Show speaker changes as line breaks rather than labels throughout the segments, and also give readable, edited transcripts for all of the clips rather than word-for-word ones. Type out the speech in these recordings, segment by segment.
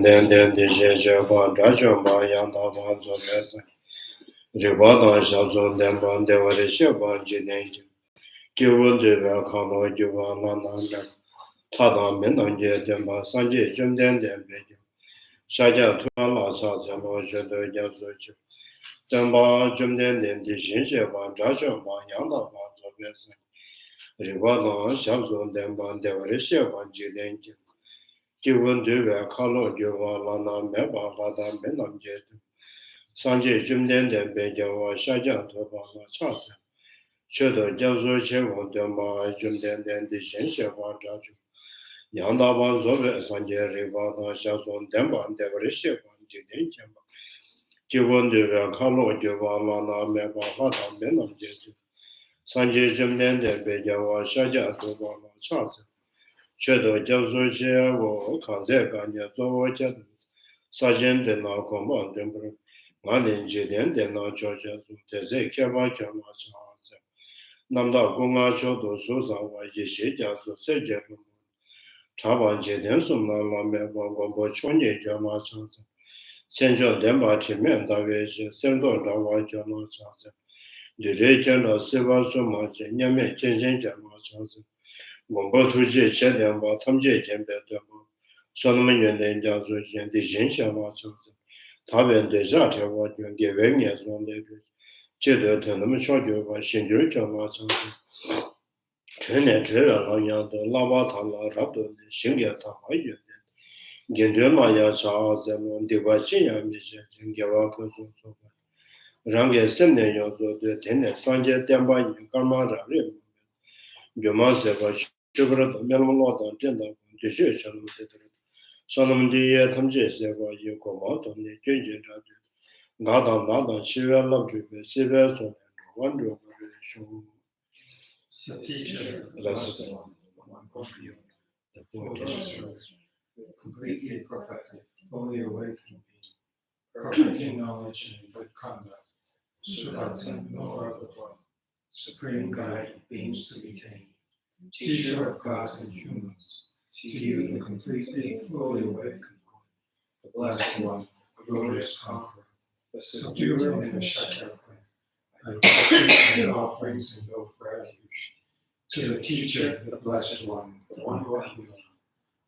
then the Jeja Ban Rajan Ban Yanda Ban Zobes, Ribadan Shazon, then Ban Devarisha Ban Jideng, Given the Velcano, Juvan Lana, Tada Menanje, Demba Sanje, Jum Den Den Bejo, Shaja Tuala Sazam, Jado Yazuchi, Demba Jum Den Den, the Jeja Ban Rajan Ban Yanda Ban Zobes, Ribadan Shazon, then Ban Devarisha Ban Jideng. Given the Velcano, Juvan Lana, Meba Lada Menamjet. Sanje Jumden den Bejawa Shajan Tobana Chasa. Shoda Jazo Chevon Dema Jumden den Dishen Shevan Jaju. Yandaban Zobe Sanje Rivana Shazon Demban Devarishevan Jiden Jamba. Given the Velcano Giovanna Meba Hata Menam Jetu. Sanje Jumden den Bejawa Shajan Tobana Chasa. Shoda Jazo Chevo Kanze Ganya Zovo Jadu. Sajen de na Comban Dembra. Manin Jiden de na Georgia, Teze Keba Kama Chaz. Namda Gunga Chodo Susan was Yeshia, so said Jebu. Taban Jiden Sumna Lame Bombo Chonye Jama Chaz. Senjo Demba Timen Davish, Sendo Dawa Jama Chaz. The region of Siva Suma, Yame Jensen Jama Chaz. Bombo Tuji Chedemba, Tamje Jembe Demo. Solomon Yenden Jazu, the Jenshama Chaz. 他们对下条我就给外面说那个，记得他那么小就把新旧叫嘛成是，全年这样老样的喇叭他拉差不多的，新疆他还有的，现在嘛也查咱们的话这样的些，新疆话不说说吧，让给10年要做的，天天3节点半夜干嘛让人，就嘛是把是不是都没那么老当真的，的确是那么的。 Sanamdiya Tamje Seva Yukoma Tony Jinjin Radu. Nadan Nadan Shiva Labdribe, Siva Son, one drop show.
The teacher, the blessed one beyond the Bodhisattva, completely perfected, fully awakened being, perfect in knowledge and good conduct, Sukata, knower of the world, supreme guide of beings to be tamed, teacher of gods and humans. To you, the completely, fully awakened one, the blessed one, the glorious conqueror, the subduer of the Shakya plan, I prostrate my offerings and go for refuge. To the teacher, the blessed one, the one beyond,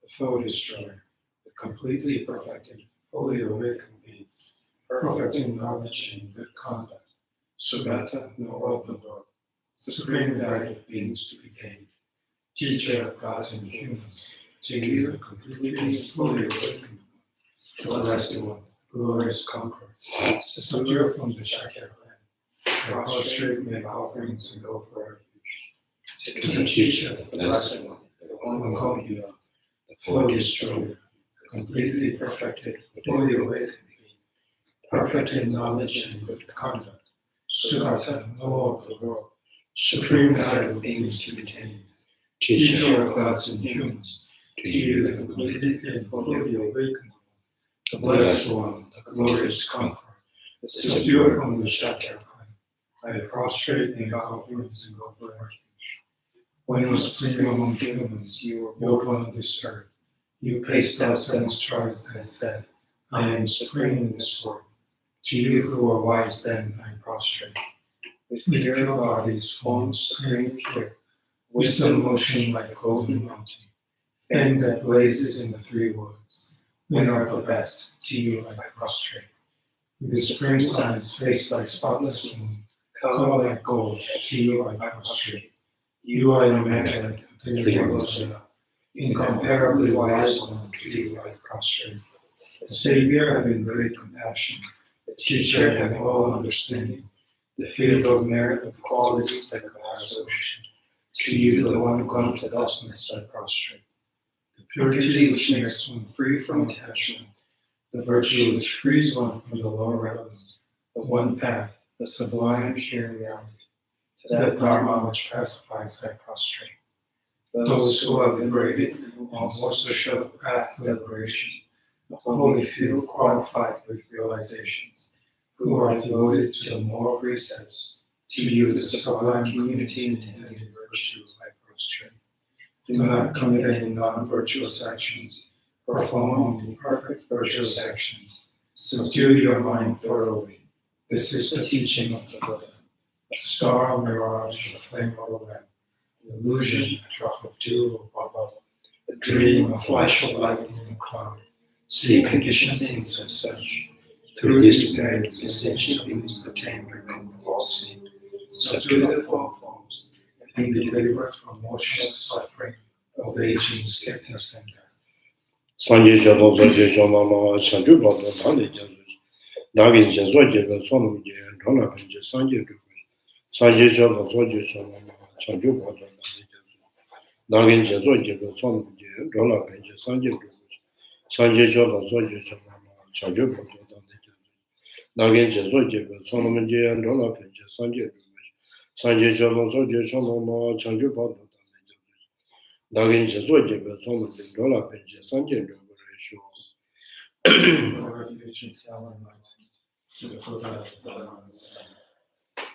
the foe destroyer, the completely perfected, fully awakened being, perfect in knowledge and good conduct, Sugata, knower of the world, supreme guide of beings to be gained, teacher of gods and humans. To you, the completely, fully awakened, the blessed one, glorious conqueror, subdue from the Shakya clan, I prostrate, make offerings, and go for refuge. To the teacher, the blessed one, the one called you, the foe destroyer, the completely perfected, fully awakened being, perfect in knowledge and good conduct, Sugata, knower of the world, supreme guide of beings to be tamed, teacher of gods and humans. To you, the completely and fully awakened one, the blessed one, the glorious conqueror, the subduer from the Shakya clan, I prostrate, make offerings, and go for refuge. When it was clear among humans, you were one of this earth. You paced out 7 strides and said, I am supreme in this world. To you who are wise then, I prostrate. With pure bodies, forms supreme pure, wisdom motion like golden mountain. Fame that blazes in the 3 worlds. We are the best, to you I prostrate. With the supreme sun's face like spotless moon, color like gold, to you I prostrate. You are the immaculate, the 3 worlds enough. Incomparably wise one, to you I prostrate. The Savior having great compassion, the teacher having all understanding, the field of merit of qualities like the vast ocean. To you, the one gone to thusness, I prostrate. Purity which makes one free from attachment, the virtue which frees one from the lower realms, the one path, the sublime pure reality. To that Dharma which pacifies, I prostrate. Those who are liberated also show the path to liberation, the holy few qualified with realizations, who are devoted to the moral precepts. To you, the sublime community intended virtue, I prostrate. Do not commit any non-virtuous actions, perform perfect virtuous actions. Subdue your mind thoroughly. This is the teaching of the Buddha. The star or mirage, the flame of a lamp, the illusion, a drop of dew or bubble, the dream, a flash of lightning in a cloud. See conditioned things as such. Through these merits, essential beings attain lost, subdue the four forms, and be delivered from motion, suffering, of aging, sickness, and death.
Sanje Shano Soje Shama Chanju Bado Dane Jazu Nagin Jazo Jeba Sonum Je Dona Benje Sanje Dugu Sanje Shano Soje Shama Chanju Bado Dane Jazu Nagin Jazo Jeba Sonum Je Dona Benje Sanje Dugu Sanje Shano Soje Shama Chanju Bado Dane Jazu Nagin Jazo Jeba Sonum Je Dona Benje Sanje Dugu Sanje Shano Soje Shama Chanju Bado Nagin Jazo Jeba Sonum Je Dona Benje Sanje Dugu
Refuting to the Buddha,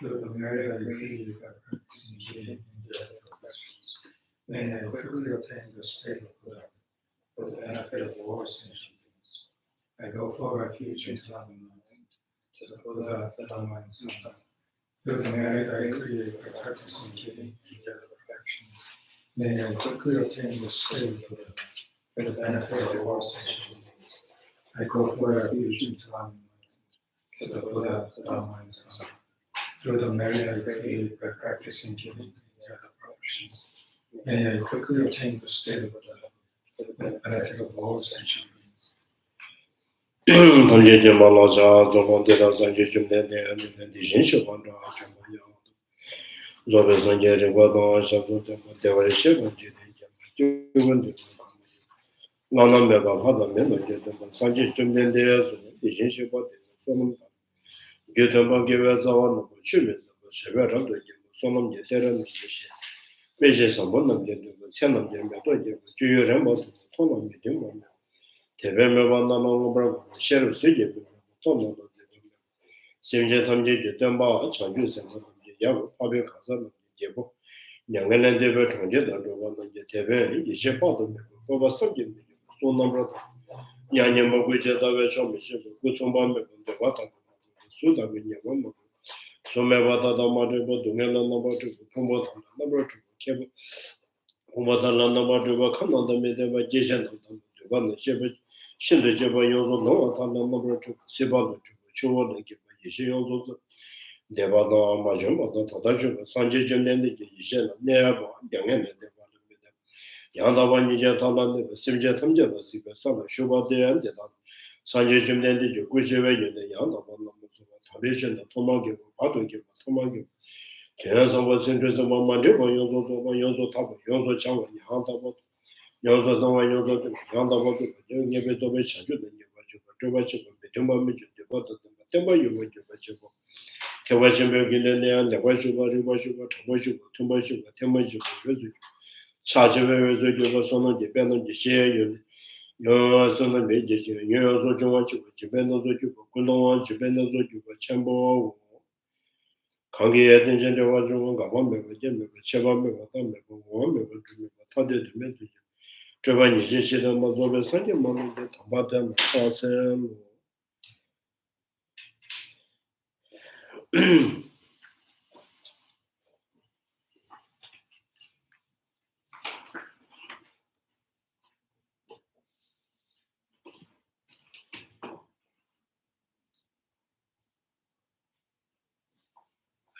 the merit I created by practicing giving in the other professions, may I quickly attain the state of Buddha for the benefit of all sentient beings. I go for refuge into Lama to the Buddha, the Lama, and Tsongkapha. Through the merit I create by practicing giving in the other perfections, may I quickly attain the state of Buddha for the benefit of all sentient beings. I go for refuge into Lama to the Buddha, the Lama, and Tsongkapha. Through the merit I create by practicing giving in the other professions, may I quickly attain the state of Buddha for the benefit of all sentient beings.
Tanje Mala Za Zogon de la Sanje Jumde de Jinsha Wanda Chamba Zobe Sanje Ribadon Shabu de Varisha Banji de Nana Meba Hada Meno Sanje Jumde de Jinsha Badi Sonum Gutamba Giva Zawan Chubis Shiveram de Sonum Yeteran Beje Sambonam de Chanam de Meto Juyurembo Tonam Medimon Tebeme Vandana Bravo, Sheriff Suji, Tono, Simja Tamji, Demba, Chanju, Yabu, Pabi Kazan, Jebo, Yangan Deva Tranjet, and Rovana Tebe, Ishapato, Boba Subject, so number Yanyama Guja, Davacham, Gutsumba, the Wata, Suda, Yamama, Sumevata, the Mother, Dumela, number two, Pumba, number two, Kevin, Pumata, number two, Wakana, the Medeva, Jason, the one, Shinda Jeba Yozo, no, number two, Sibana, Chuva, Yozo, Devada, Majama, Tadajo, Sanje Jenen, Yishen, Never, Young and Yanda Vanija Talan, Simja Tamja, Siba, Shuba de and Dedan, Sanje Jenen, Gusheva, Yanda, Tabition, Tomagi, Patu, Tomagi. Tenza was interested in Mandiba, Yozo Tabo, Yozo Changa, Yanda. Yozo Yozo, Yanda was a Chaju, Temba Mijin, devoted the Temba you went to Vachibo. Tewashimberg in the Nan, the Washuba, Tomashu, Tomashu, Temaji, Chajaver, Zojo, Sono, dependent the share your son of Major, yours or Joachu, Jibeno Zoju, Kuno, Jibeno Zoju, Chambo, Kangi attention to Waju, Gavambe, Jimmy, Chabambe, Wambe, Taded Message. Giovanni Jeshida Mazobe Sanya Monu, Tabatam, Awesome.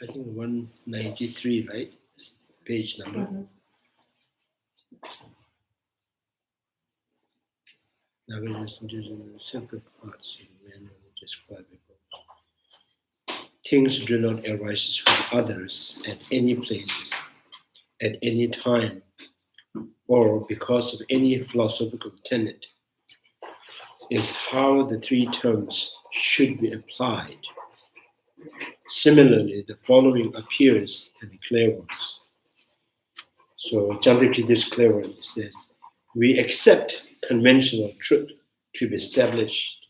I think 193, right? Page number. Mm-hmm. Now we're just using separate parts in manual describable. Things do not arise from others at any places, at any time, or because of any philosophical tenet, is how the three terms should be applied. Similarly, the following appears in the clear ones. So Chandrakirti's clear one says, we accept conventional truth to be established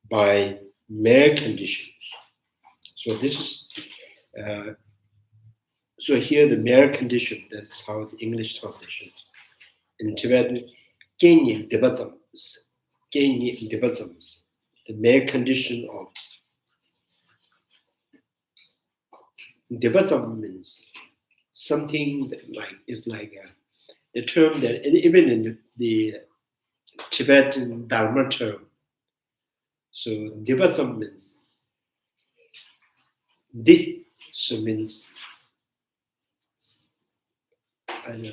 by mere conditions. So this is, so here the mere condition, that's how the English translations. In Tibetan, Kenyin Debatam, the mere condition of Devasam means something that is like the term that even in the Tibetan Dharma term. So Devasam means di, so means I don't know,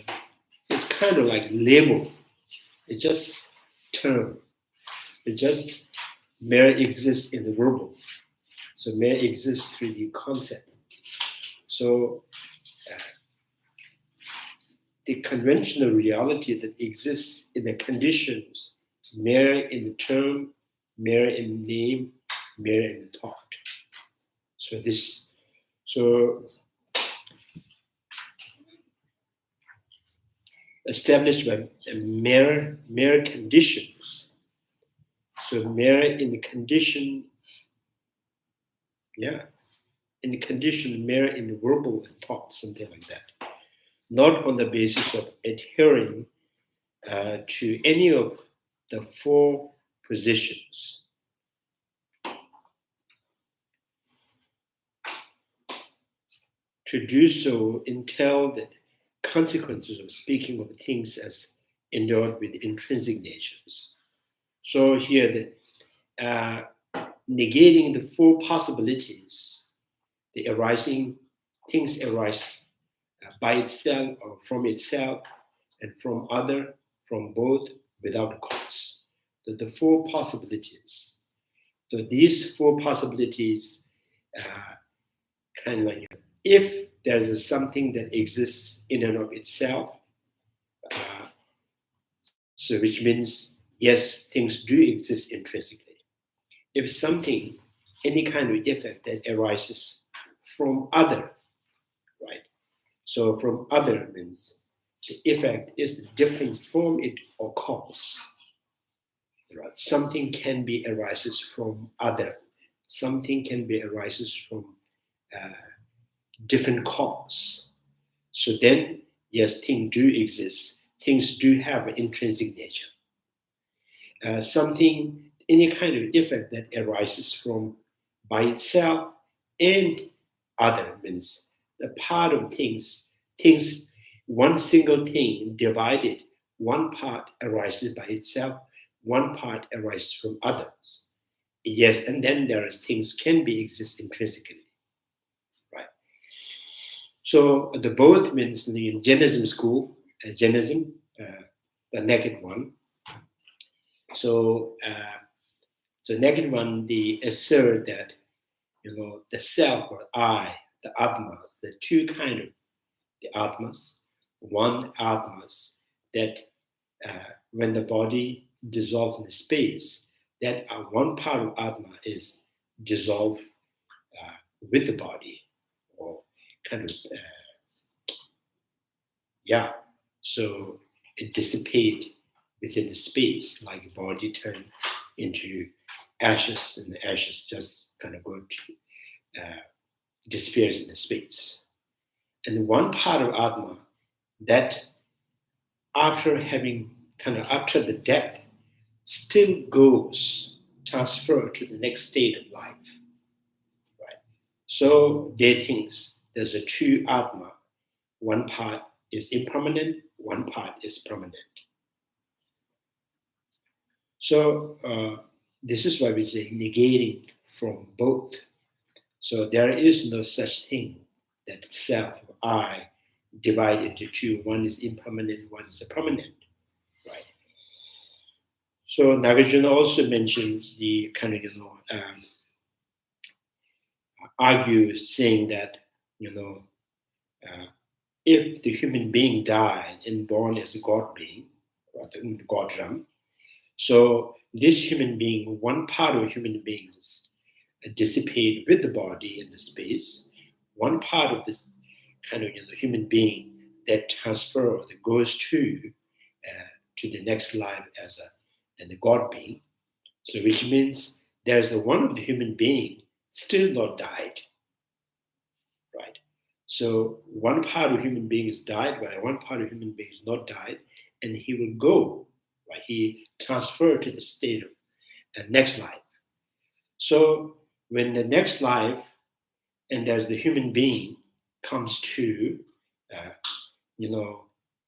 it's kind of like label. It's just term. It just mere exists in the verbal. So mere exists through the concept. So the conventional reality that exists in the conditions, mere in the term, mere in name, mere in the thought. So established by mere conditions. So mere in the condition, in the condition, mere in the verbal and thought, something like that. Not on the basis of adhering to any of the four positions. To do so entailed the consequences of speaking of things as endowed with intrinsic natures. So here, negating the four possibilities, the arising, things arise by itself or from itself and from other, from both, without cause. The four possibilities. So these four possibilities kind of like, if there's something that exists in and of itself, so which means, yes, things do exist intrinsically. If something, any kind of effect that arises from other, right? So from other means the effect is different from it or cause. Right? Something can be arises from other. Something can be arises from different cause. So then, yes, things do exist. Things do have an intrinsic nature. Something, any kind of effect that arises from by itself and other means the part of things, one single thing divided, one part arises by itself, one part arises from others. Yes, and then there is things can be exist intrinsically, right? So the both means in Jainism school, Jainism, the naked one. So naked one, they assert that the self or I, the atmas, the two kind of the atmas, one atmas that when the body dissolves in the space, that one part of atma is dissolved with the body, or kind of so it dissipates within the space, like a body turned into ashes, and the ashes just kind of go to disappears in the space. And one part of Atma that after the death still goes transfer to the next state of life, right? So they think there's a two Atma. One part is impermanent, one part is permanent. So this is why we say negating from both. So there is no such thing that self, I, divide into two. One is impermanent, one is permanent, right? So Nagarjuna also mentions the kind of, argues saying that, if the human being died and born as a God being, or the God realm, so this human being, one part of human beings dissipate with the body in the space, one part of this kind of human being that transfer or that goes to the next life as a God being. So which means there's one of the human being still not died, right? So one part of human beings died, but one part of human beings not died, and he will go right? He transferred to the state of next life. So when the next life, and there's the human being comes to, in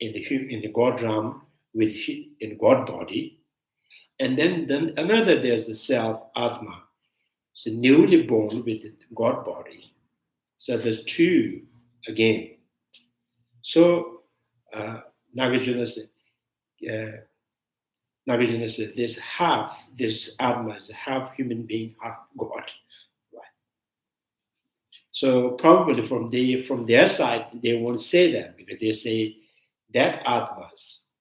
the God realm in God body, and then another there's the self Atma, so newly born with God body. So there's two again. So Nagarjuna said, this Atma is half human being, half God. Right. So probably from their side, they won't say that, because they say that Atma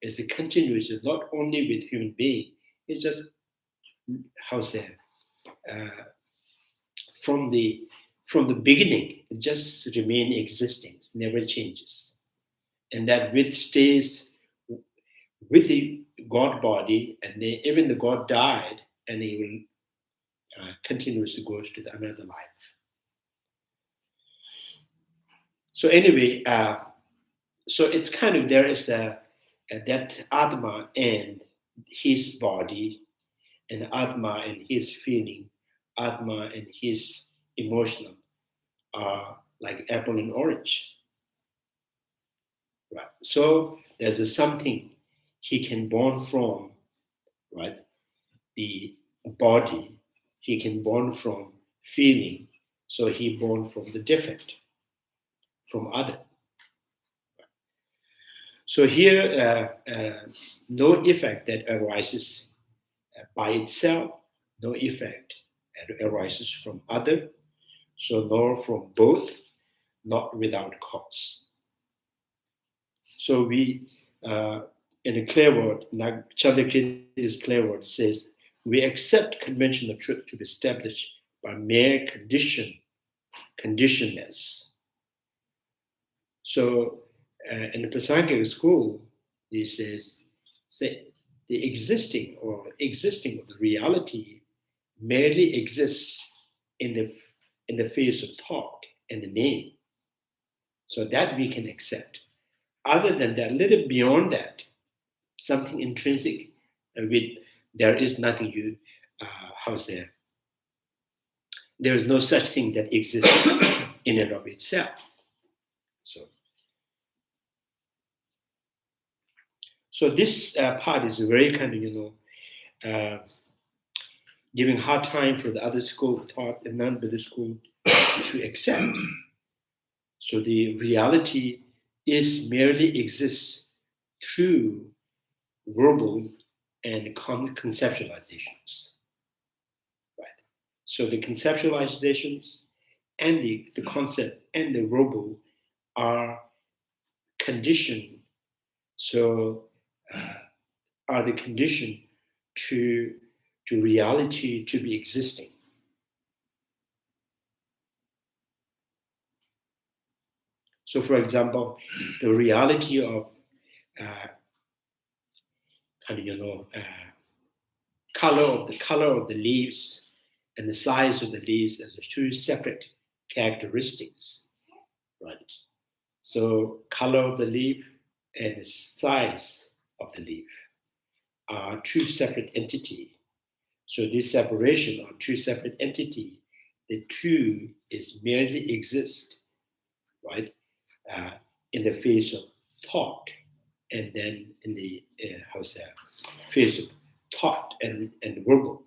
is a continuation not only with human being, it's just, how say, from the beginning, it just remain existing, it never changes. And that stays with the God body, and even the God died, and he will continuously go to another life. So anyway, so it's kind of, there is that Atma and his body, and Atma and his feeling, Atma and his emotional are like apple and orange. Right. So there's something he can born from, right? The body, he can born from feeling, so he born from the different, from other. So here, no effect that arises by itself, no effect that arises from other, so nor from both, not without cause. So we, in a clear word, Chandrakirti's clear word says, we accept conventional truth to be established by mere conditionedness. So in the Prasangic school, he says, the existing of the reality merely exists in the face of thought and the name. So that we can accept. Other than that, a little beyond that, something intrinsic, there is nothing there is no such thing that exists in and of itself. So this part is very kind of, giving hard time for the other school of thought and non-Buddhist school to accept. So the reality merely exists through verbal and conceptualizations. Right. So the conceptualizations and the concept and the verbal are conditioned, are the condition to reality to be existing. So, for example, the reality of color of the leaves and the size of the leaves as two separate characteristics, right? So, color of the leaf and the size of the leaf are two separate entities. So, this separation of two separate entities, the two is merely exist, right? In the face of thought, and then in the face of thought and verbal.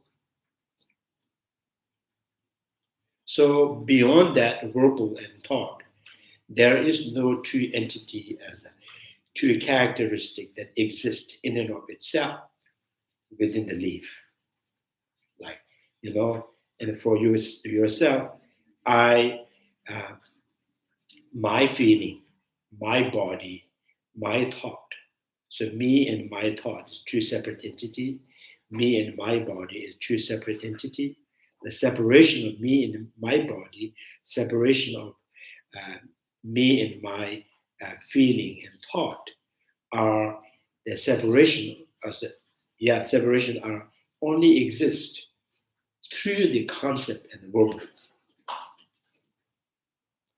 So beyond that verbal and thought, there is no true entity as a true characteristic that exists in and of itself within the leaf. Like, and for yourself, my feeling, my body, my thought. So me and my thought is two separate entity. Me and my body is two separate entity. The separation of me and my body, separation of me and my feeling and thought are the separation are only exist through the concept and the verbal.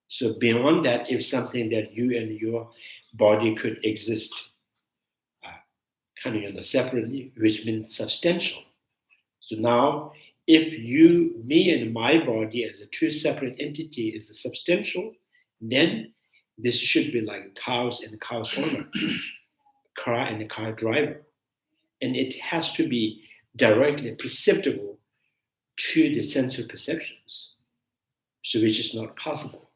So beyond that, if something that you and your body could exist kind of separately, which means substantial. So now, if you, me, and my body as a two separate entity is a substantial, then this should be like cows and cow's owner, car and a car driver. And it has to be directly perceptible to the sensory perceptions, so which is not possible.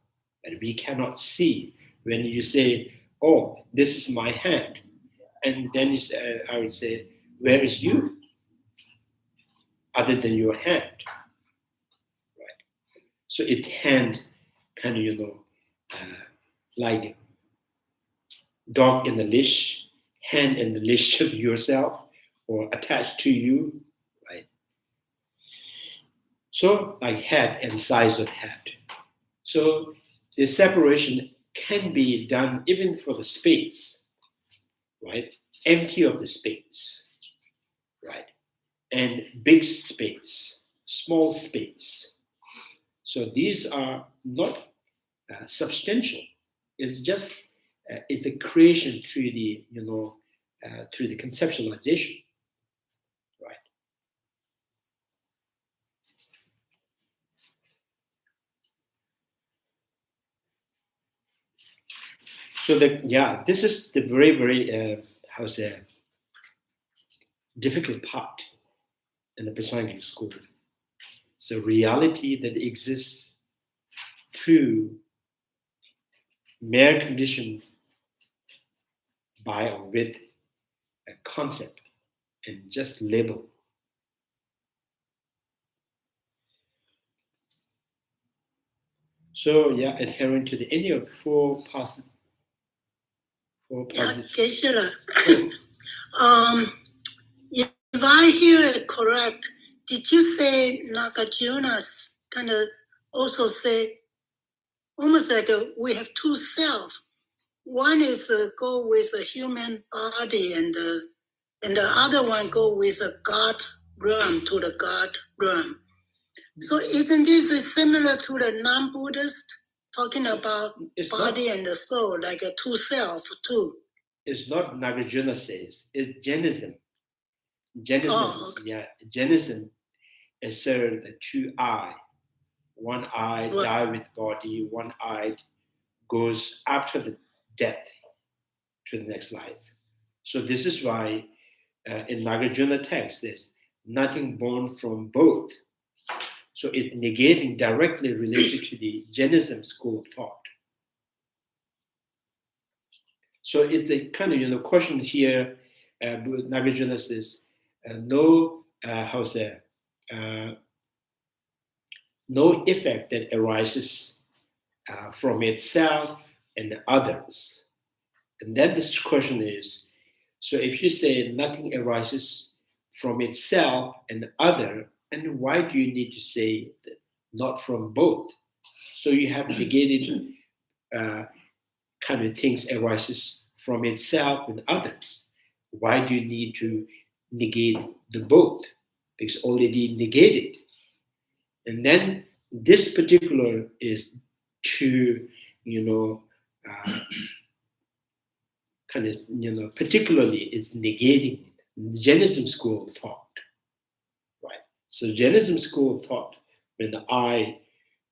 And we cannot see when you say, oh, this is my hand. And then I would say, where is you? Other than your hand. Right? So it hand kind of, like dog in the leash, hand in the leash of yourself or attached to you, right? So like head and size of head. So the separation can be done even for the space, right? Empty of the space, right? And big space, small space. So these are not substantial. It's just it's a creation through the through the conceptualization, right? So this is the very difficult part in the Prasangika school. So reality that exists through mere condition by or with a concept and just label. So adhering to any of four positive.
If I hear it correct, did you say Nagarjuna's kind of also say almost like we have two selves? One is go with a human body, and the other one go with a God realm to the God realm. So isn't this similar to the non-Buddhist talking about body and the soul, like a two self too?
It's not Nagarjuna says, it's Jainism. Jainism asserts the two eye. One eye die with body, one eye goes after the death to the next life. So this is why in Nagarjuna text there's nothing born from both. So it's negating directly related to the Jainism school of thought. So it's a kind of question here. Nagarjuna says no effect that arises from itself and others. And then this question is, so if you say nothing arises from itself and other, and why do you need to say that not from both? So you have negated kind of things arises from itself and others. Why do you need to negate the both? Because already negated. And then this particular is to, particularly is negating it. The Jainism school of thought, right? So Jainism school of thought, when the I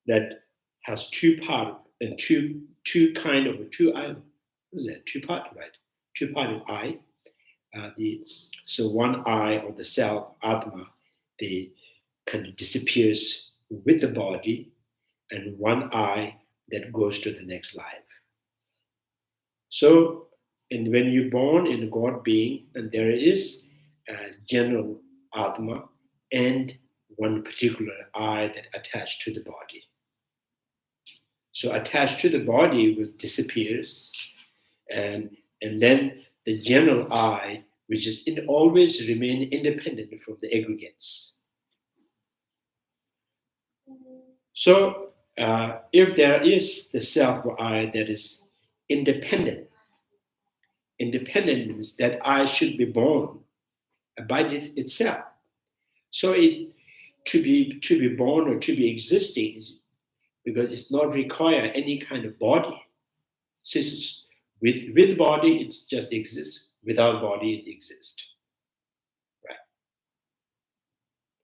that has two part and two eye, what is that? Two part, right? Two part of I. So one eye of the self, Atma, they kind of disappears with the body, and one eye that goes to the next life. So, and when you're born in a God being, and there is a general Atma and one particular eye that attached to the body. So attached to the body will disappears, and then the general I, which is always remain independent from the aggregates. So if there is the self or I that is independent means that I should be born by this itself. So to be born or to be existing is because it's not require any kind of body. Since with body, it just exists. Without body, it exists. Right?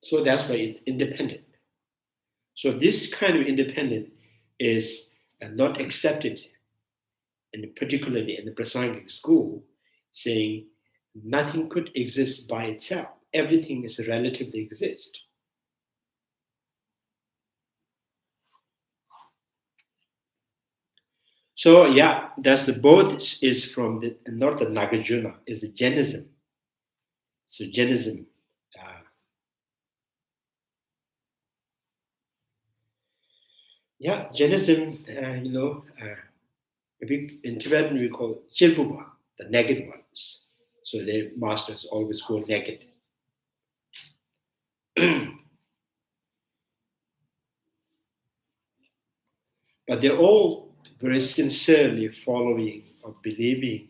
So that's why it's independent. So this kind of independent is not accepted, and particularly in the Prasangic school, saying nothing could exist by itself. Everything is relatively exist. So yeah, that's the both is from the not the Nagarjuna, is the Jainism. So Jainism, Jainism, in Tibetan we call it Chilpupa, the naked ones. So their masters always go naked. But they're all very sincerely following or believing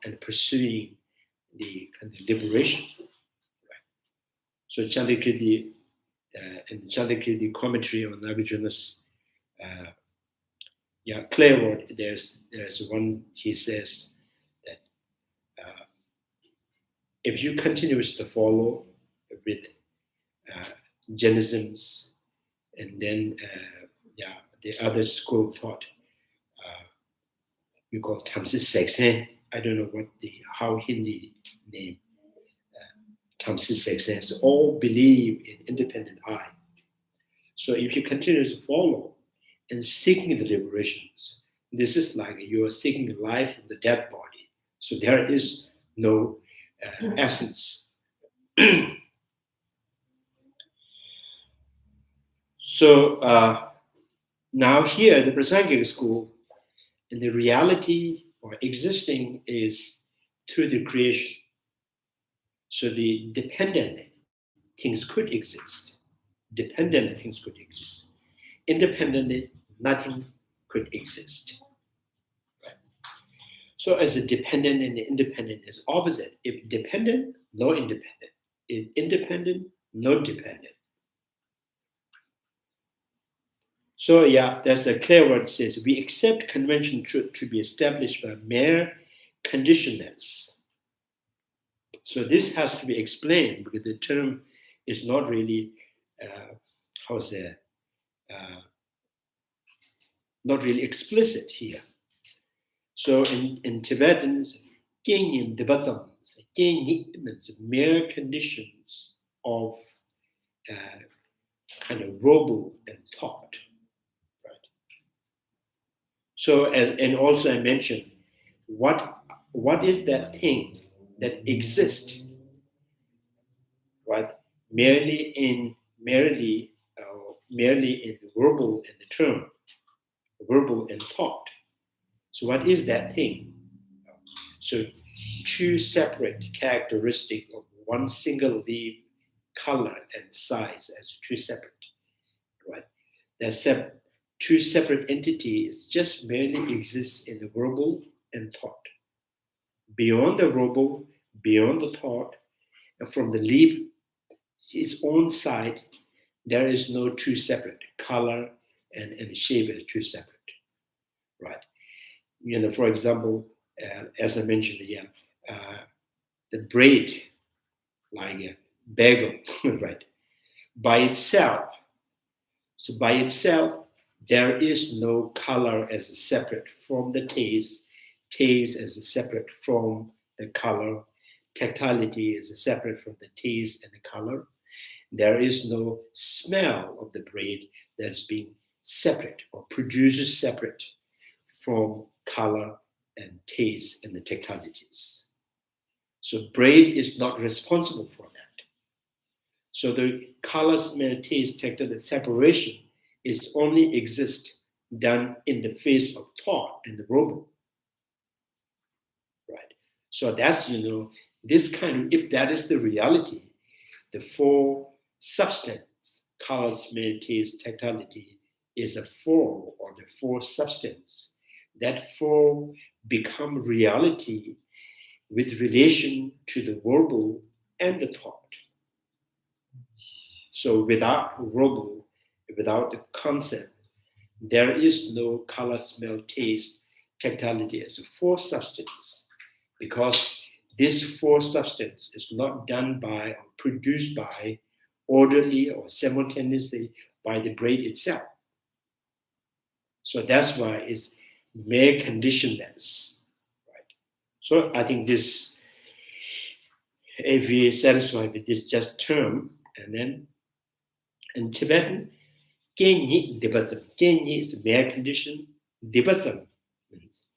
and pursuing the kind of liberation. Right? So Chandrakirti, in the Chandrakirti commentary on Nagarjuna's clear word, there's one, he says that if you continuously follow with Jainisms and then the other school of thought, we call cessation. I don't know how Hindi name cessation. So all believe in independent I. So if you continue to follow and seeking the liberations, this is like you are seeking life from the dead body. So there is no essence. So now here, the Prasangic school, and the reality or existing is through the creation. So the dependent things could exist. Dependent things could exist. Independently, nothing could exist. Right? So as a dependent and independent is opposite. If dependent, no independent. If independent, no dependent. So that's a clear word says, we accept conventional truth to be established by mere conditionals. So this has to be explained because the term is not really, not really explicit here. So in Tibetans, genyin debatams, genyin means mere conditions of kind of robel and thought. Right? So and also I mentioned what is that thing that exists, right? Merely in the verbal and the term, verbal and thought. So what is that thing? So two separate characteristics of one single leaf, color and size as two separate, right? That two separate entities just merely exist in the verbal and thought. Beyond the verbal, beyond the thought, and from the leaf, its own side, there is no two separate color and shape is two separate, right? For example, as I mentioned, the bread, like a bagel, right? By itself, there is no color as separate from the taste as separate from the color, tactility is separate from the taste and the color. There is no smell of the bread that's being separate or produces separate from color and taste and the tactilities. So bread is not responsible for that. So the color, smell, taste, tactile separation is only exist done in the face of thought and the robot. Right. So that's, this kind of, if that is the reality, the four substance, color, smell, taste, tactility, is a four or the four substance. That four become reality with relation to the verbal and the thought. So without verbal, without the concept, there is no color, smell, taste, tactility as a four substance, because this four substance is not done by or produced by orderly or simultaneously by the brain itself. So that's why it's mere conditionless. Right? So I think this, if we are satisfied with this just term, and then in Tibetan, Kenyi Dibasam. Kenyi is mere condition. Dibasam means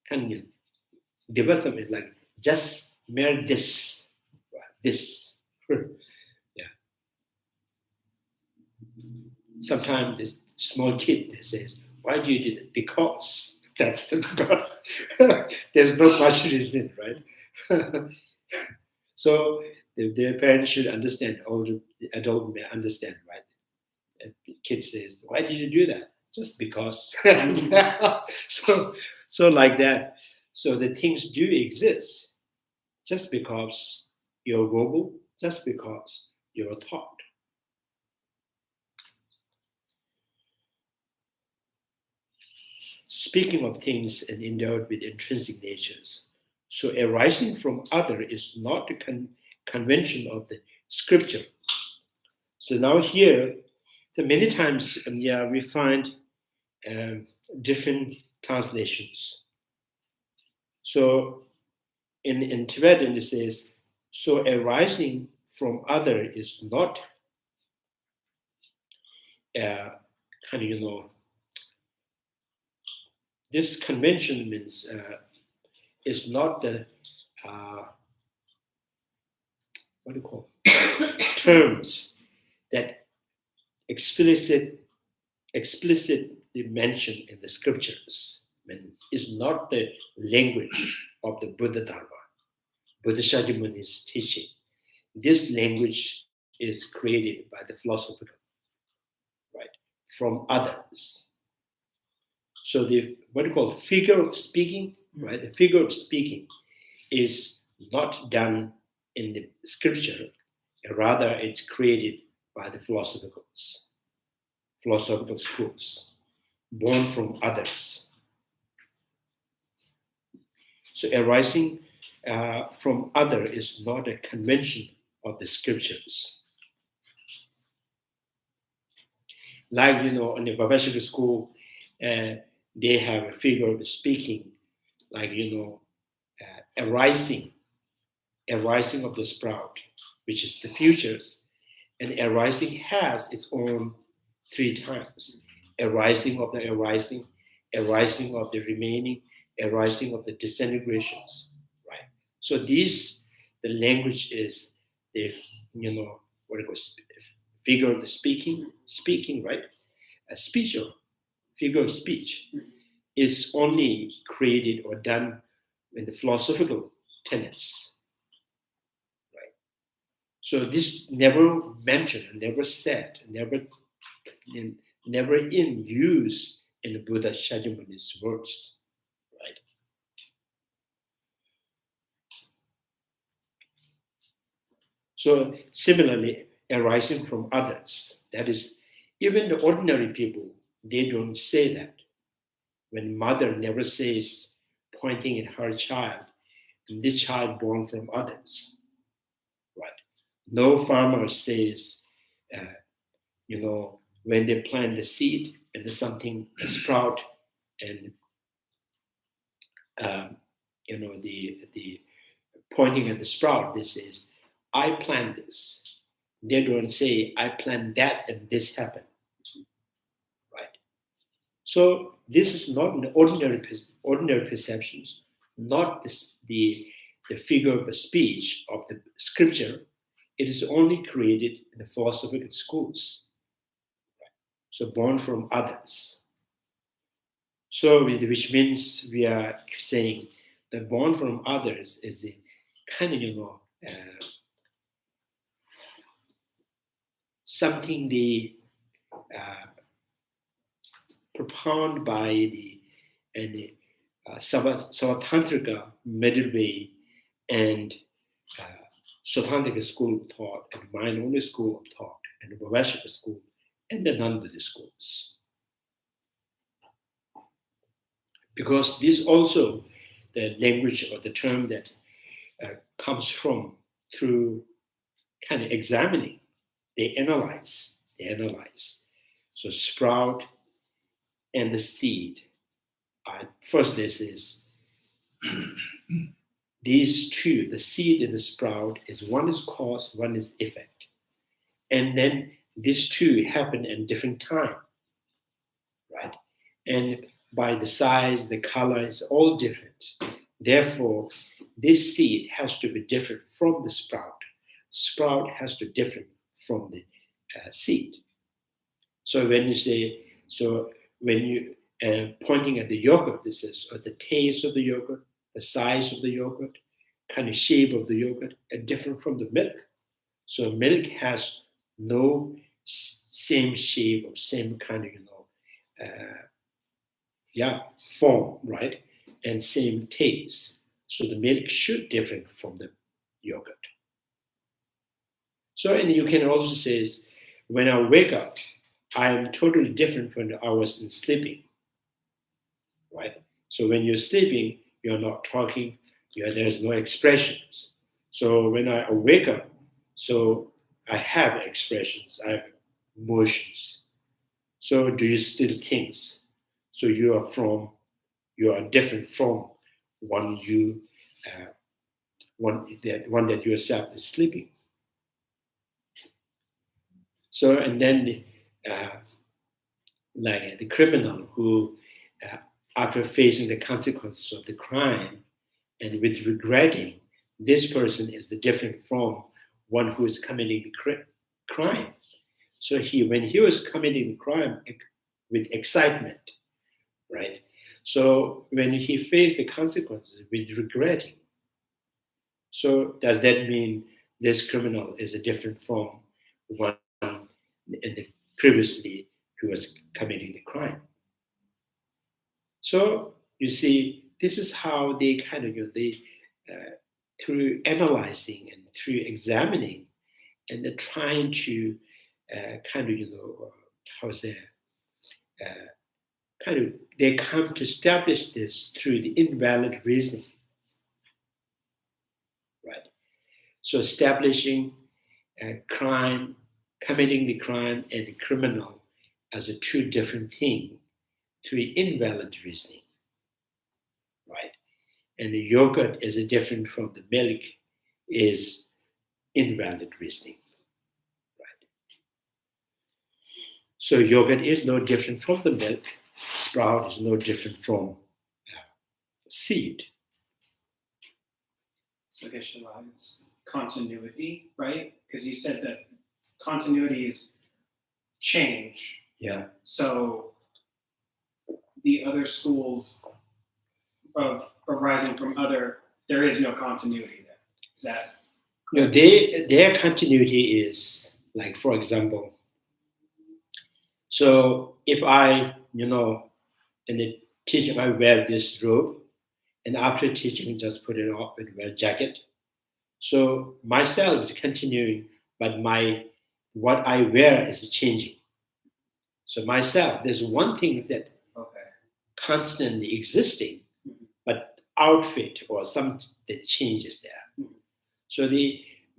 Kanya. Dibasam is like just mere this. This. Yeah. Sometimes this small kid says, why do you do that? Because. That's the because. There's no much reason, right? So the parents should understand, or the adult may understand, right? And the kid says, why did you do that? Just because. so like that. So the things do exist just because you're verbal, just because you're taught. Speaking of things and endowed with intrinsic natures, so arising from other is not the convention of the scripture. So now here, so many times we find different translations. So in Tibetan it says, so arising from other is not this convention means is not the what do you call terms that explicitly mentioned in the scriptures. Is not the language of the Buddha Dharma, Bodhisattva Muni's teaching. This language is created by the philosophical, right, from others. So the what you call figure of speaking, right? The figure of speaking is not done in the scripture, rather it's created by the philosophical schools, born from others. So arising from other is not a convention of the scriptures. Like, in the Bodhisattva school, they have a figure of speaking, like, arising of the sprout, which is the futures. And arising has its own 3 times. Arising of the arising of the remaining, arising of the disintegrations, right? So the language is the, what it was, figure of the speaking, right? A speech or figure of speech is only created or done in the philosophical tenets, right? So this never mentioned, never said, never in use in the Buddha Shakyamuni's words, right? So similarly, arising from others, that is, even the ordinary people, they don't say that. When mother never says, pointing at her child, and this child born from others, right? No farmer says, when they plant the seed and there's something, a sprout, and the pointing at the sprout, this is, I plant this. They don't say, I plant that and this happened, right? So this is not an ordinary perceptions, not the figure of speech of the scripture. It is only created in the philosophical schools, right? So born from others. So which means we are saying that born from others is a kind of something they propound by the Savatantrika middle way and Svatantrika school of thought and mind-only school of thought and the Bodhisattva school and the non-Buddhist schools. Because this also the language or the term that comes from through kind of examining. They analyze. So sprout and the seed. First, this is these two, the seed and the sprout, is one is cause, one is effect. And then these two happen in different time, right? And by the size, the color is all different. Therefore, this seed has to be different from the sprout. Sprout has to be different from the seed. So when you say, when you pointing at the yogurt, this is the taste of the yogurt, the size of the yogurt, kind of shape of the yogurt, are different from the milk. So milk has no same shape or same kind of form, right, and same taste. So the milk should different from the yogurt. So, and you can also say, when I wake up, I am totally different when I was sleeping, right? So when you're sleeping, you're not talking, there's no expressions. So when I wake up, so I have expressions, I have emotions. So do you still think? So you are different from one that yourself is sleeping. So, and then like the criminal who, after facing the consequences of the crime and with regretting, this person is different from one who is committing the crime. So when he was committing the crime with excitement, right? So when he faced the consequences with regretting, so does that mean this criminal is different from one previously who was committing the crime? So you see, this is how they kind of through analyzing and through examining and trying to they come to establish this through the invalid reasoning, right? So establishing crime, committing the crime, and the criminal as a two different thing through invalid reasoning, right? And the yogurt is different from the milk is invalid reasoning, right? So yogurt is no different from the milk. Sprout is no different from seed.
So Geshe-la, it's continuity, right? Because you said that continuity is change.
Yeah.
So the other schools of arising from there is no continuity there. Is that?
Their continuity is like, for example, so if I, in the teaching, I wear this robe, and after teaching, just put it off and wear a jacket. So myself is continuing, but what I wear is changing. So myself, there's one thing that constantly existing, but outfit or some that changes there. So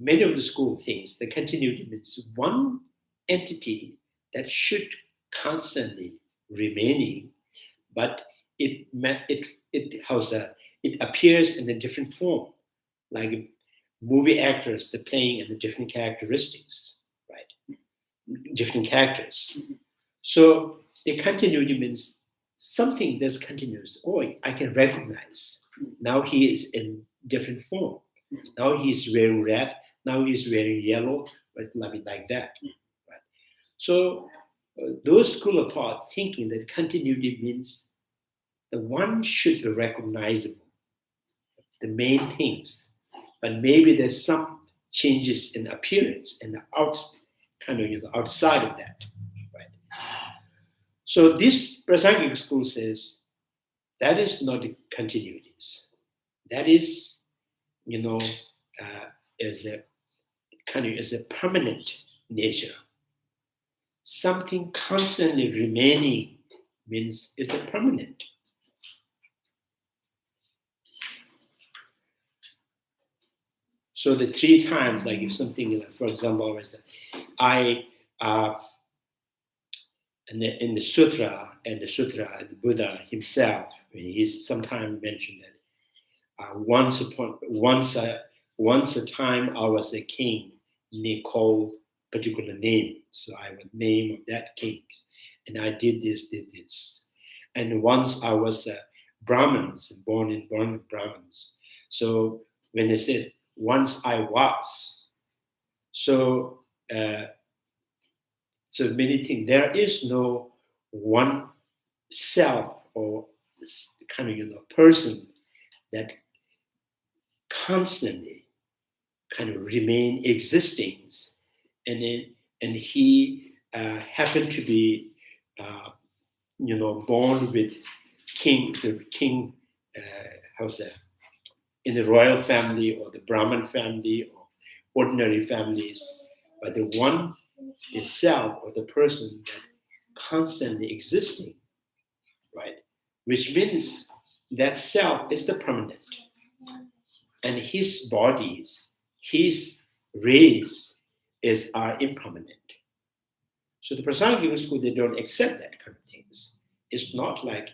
many of the school things, the continuity means one entity that should constantly remaining, but it appears in a different form, like movie actors, they're playing in the different characteristics, right? Different characters. So the continuity means something that's continuous. Oh, I can recognize. Now he is in different form. Now he's wearing red. Now he's wearing yellow, like that. Right? So those school of thought thinking that continuity means the one should be recognizable, the main things, but maybe there's some changes in appearance and outside of that, right? So this Prasangic school says that is not the continuities. That is, is a permanent nature. Something constantly remaining means it's a permanent.
So the 3 times, like if something, like, for example, I in the sutra, and the Buddha himself, he's sometimes mentioned that once a time I was a king, and they called particular name, so I would name of that king, and I did this, and once I was Brahmins, born Brahmins, so when they said once I was, so so many things. There is no one self or kind of person that constantly kind of remain existing, and he happened to be born with the king how's that, in the royal family or the Brahmin family or ordinary families, but the one itself or the person that constantly existing, right? Which means that self is the permanent, and his bodies, his rays are impermanent. So the Prasangika school, they don't accept that kind of things. It's not like,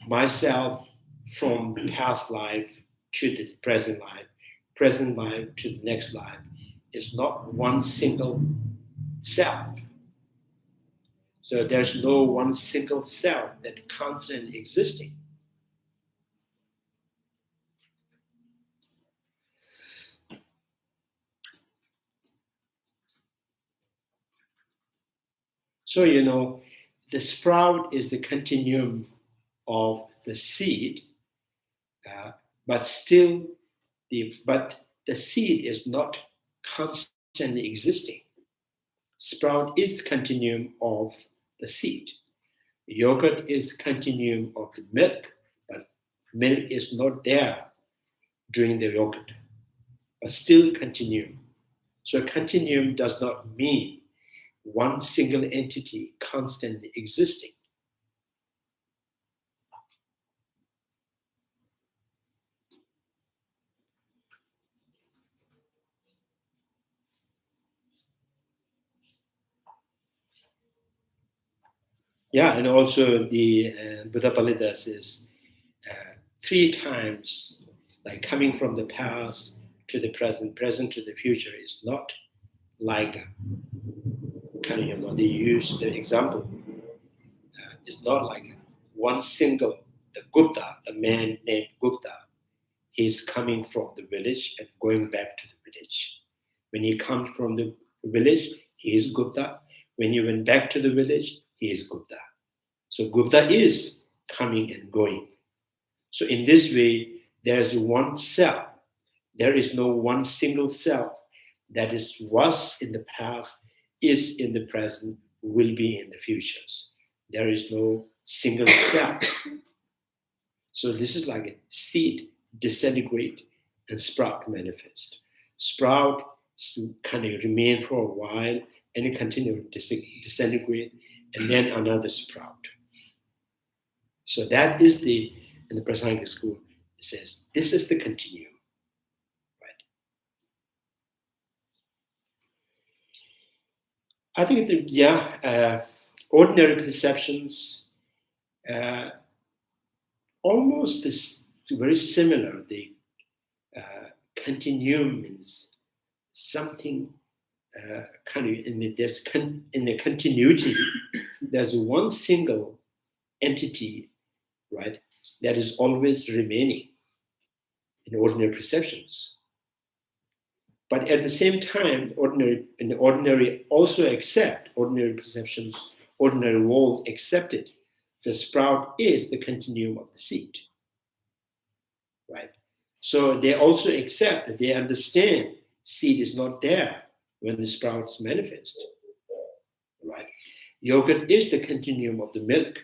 myself from the past life to the present life to the next life. It's not one single self. So there's no one single self that constantly existing. So, the sprout is the continuum of the seed, but the seed is not constantly existing. Sprout is the continuum of the seed. Yogurt is the continuum of the milk, but milk is not there during the yogurt, but still continuum. So continuum does not mean one single entity constantly existing. Yeah, and also the Buddha Palita says 3 times, like coming from the past to the present, present to the future, is not like kind of, they use the example. It's not like one single, the Gupta, the man named Gupta, he's coming from the village and going back to the village. When he comes from the village, he is Gupta. When he went back to the village, he is Gupta. So Gupta is coming and going. So in this way, there is one self. There is no one single self that was in the past, is in the present, will be in the futures. There is no single self. So this is like a seed disintegrate and sprout manifest. Sprout kind of remain for a while and it continue to disintegrate, and then another sprout. So that is in the Prasangika school, it says this is the continuum, right? I think ordinary perceptions almost is very similar. The continuum means something kind of in the continuity. There's one single entity, right, that is always remaining in ordinary perceptions. But at the same time, ordinary also accept ordinary perceptions, ordinary world accepted. The sprout is the continuum of the seed, right? So they also accept, they understand seed is not there when the sprouts manifest, right? Yogurt is the continuum of the milk,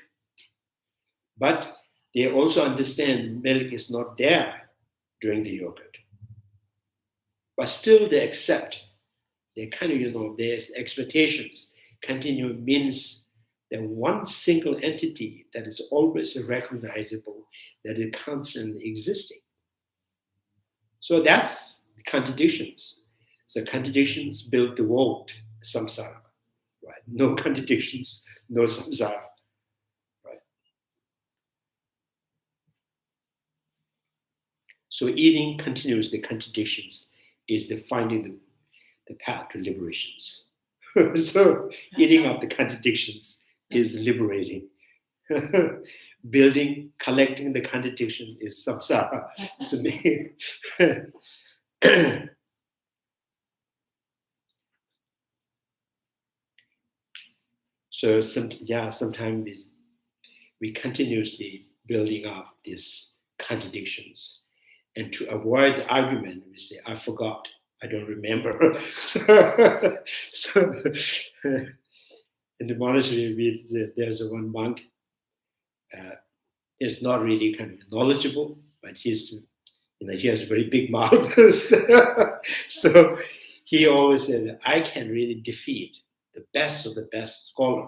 but they also understand milk is not there during the yogurt. But still they accept. They kind of, there's expectations. Continuum means that one single entity that is always recognizable, that is constantly existing. So that's the contradictions. So contradictions build the world, samsara, right? No contradictions, no samsara, right? So eating continues the contradictions is the finding the path to liberations. So eating up the contradictions is liberating. Building, collecting the contradiction is samsara. So, so sometimes we continuously building up these contradictions. And to avoid the argument, we say, I forgot, I don't remember. So in the monastery, there's one monk, he's not really kind of knowledgeable, but he has a very big mouth. So he always said, I can really defeat the best of the best scholar.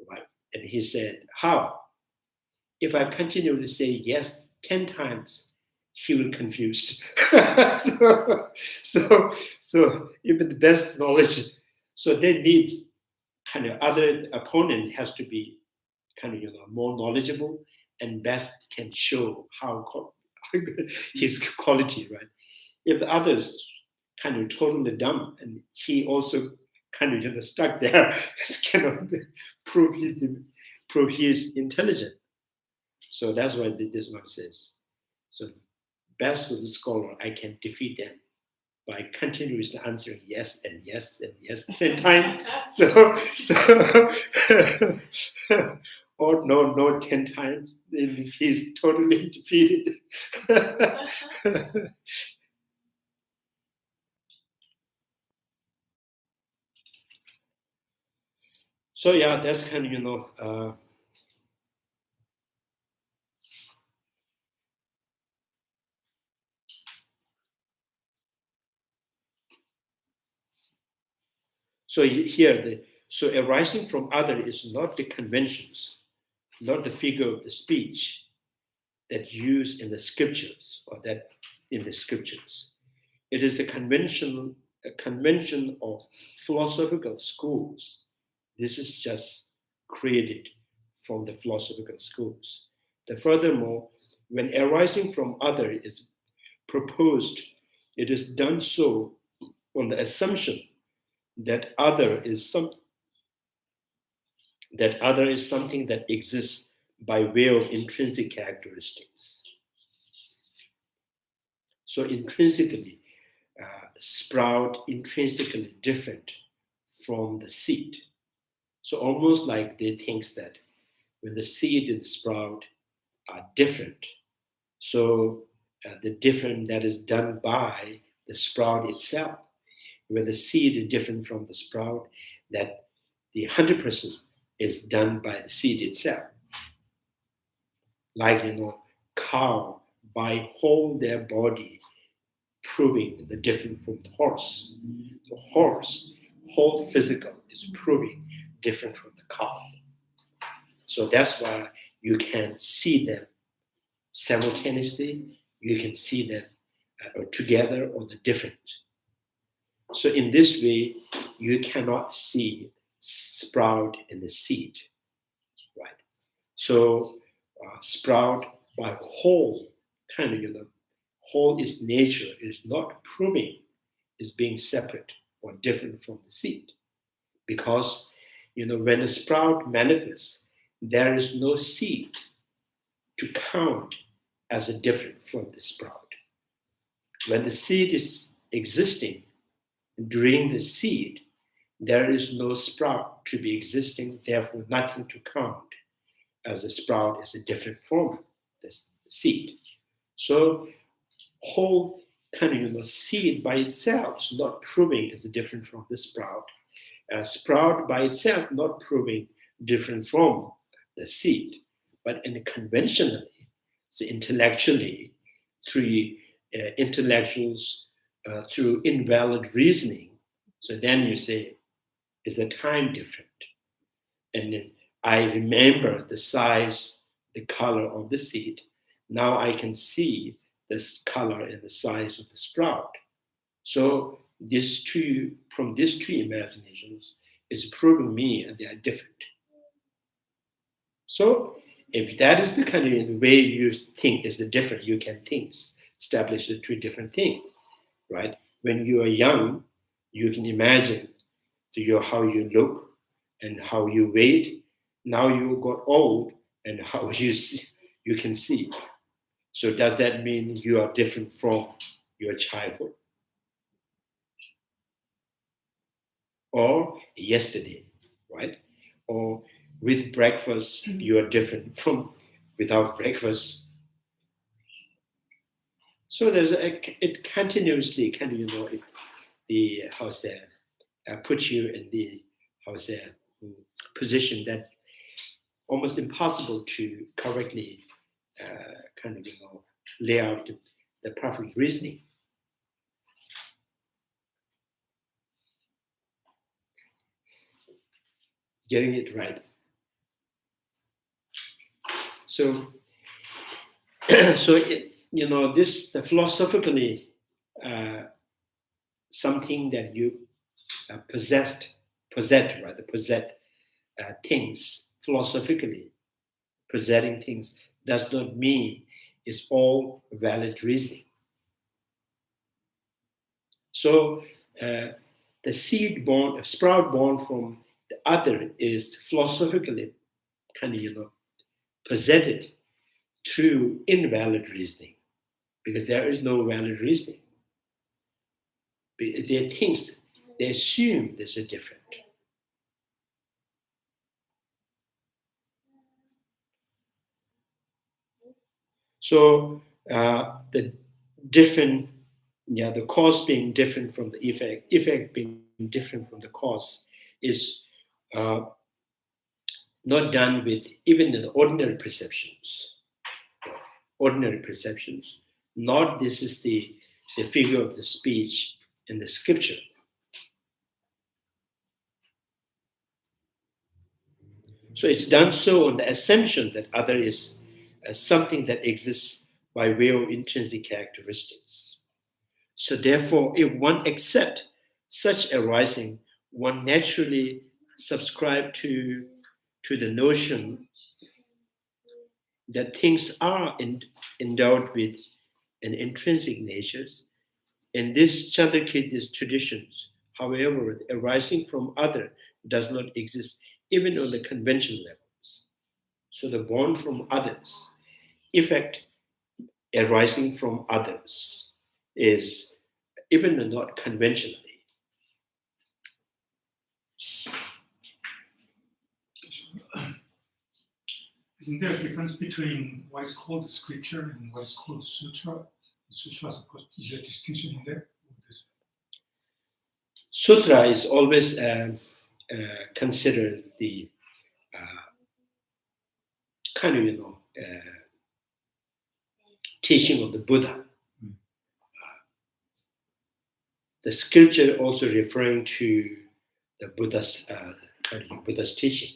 Right? And he said, how? If I continue to say yes 10 times, he will confused. So even the best knowledge, so there needs kind of other opponent has to be kind of more knowledgeable and best can show how his quality, right? If the others kind of totally dumb and he also kind of stuck there, cannot prove he's intelligent. So that's why this one says. So best of the scholar, I can defeat them by continuously answering yes and yes and yes 10 times. Or no 10 times, then he's totally defeated. So yeah, that's kind of so here so arising from other is not the conventions, not the figure of the speech that's used in the scriptures or that in the scriptures. It is a convention of philosophical schools. This is just created from the philosophical schools. Furthermore, when arising from other is proposed, it is done so on the assumption that other is something that exists by way of intrinsic characteristics. So intrinsically, sprout intrinsically different from the seed. So almost like they think that when the seed and sprout are different, so the different that is done by the sprout itself, when the seed is different from the sprout, that the 100% is done by the seed itself. Like, cow by whole their body proving the different from the horse. The horse, whole physical, is proving different from the cow. So that's why you can see them simultaneously, you can see them together or the different. So in this way, you cannot see sprout in the seed, right? So sprout by whole, kind of, whole is nature, is not proving is being separate or different from the seed. Because, when the sprout manifests, there is no seed to count as a different from the sprout. When the seed is existing, during the seed, there is no sprout to be existing, therefore nothing to count as a sprout is a different from the seed. So whole kind of seed by itself is not proving is different from the sprout. Sprout by itself not proving different from the seed. But conventionally, so intellectually, through intellectuals, through invalid reasoning, so then you say, is the time different? And then I remember the size, the color of the seed. Now I can see this color and the size of the sprout. So from these two imaginations is proving me and they are different. So if that is the kind of the way you think is the different, you can think, establish the two different things, right? When you are young, you can imagine how you look and how you weight. Now you got old and how you can see. So does that mean you are different from your childhood? Or yesterday, right? Or with breakfast, you are different from without breakfast. So it continuously puts you in the position that almost impossible to correctly lay out the perfect reasoning. Getting it right. So this philosophically something that you possess things philosophically. Possessing things does not mean it's all valid reasoning. So the sprout born from the other is philosophically presented through invalid reasoning, because there is no valid reasoning. They assume there's a different. So the cause being different from the effect being different from the cause is not done with even in the ordinary perceptions. Not this is the figure of the speech in the scripture. So it's done so on the assumption that other is something that exists by way of intrinsic characteristics. So therefore, if one accepts such arising, one naturally subscribes to the notion that things are endowed with an intrinsic nature. In this Chandrakirti's traditions, however, the arising from other does not exist even on the conventional levels. So the born from others, effect arising from others, is even not conventionally.
Isn't there a difference between what is called scripture and what is called sutra? Sutra, of course, is there a distinction in there?
Sutra is always considered the teaching of the Buddha. The scripture also referring to the Buddha's teaching.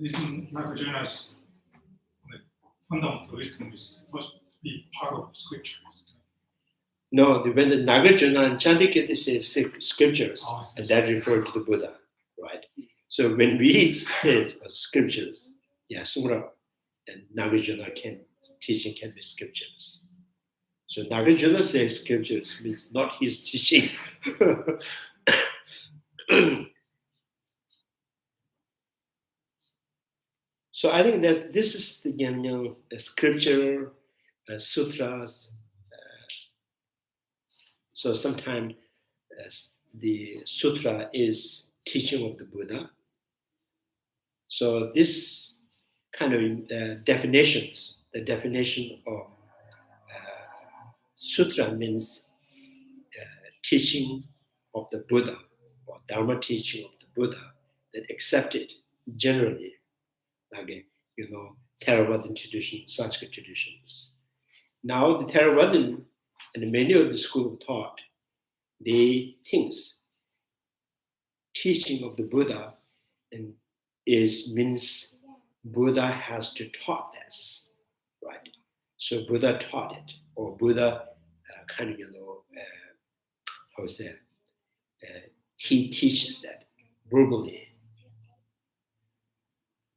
Isn't Nagarjuna's fundamental wisdom is supposed to be part of scripture?
No, when the Nagarjuna and Chandrakirti say scriptures, and that referred to the Buddha, right? So when we say scriptures, Sura and Nagarjuna teaching can be scriptures. So Nagarjuna says scriptures means not his teaching. So I think this is again, scripture, sutras. So sometimes the sutra is teaching of the Buddha. So this kind of definitions, the definition of sutra means teaching of the Buddha or Dharma teaching of the Buddha that accepted generally, like Theravada tradition, Sanskrit traditions. Now the Theravada and many of the school of thought, they think teaching of the Buddha means Buddha has to taught this. right? So Buddha taught it, or Buddha how to say, he teaches that verbally.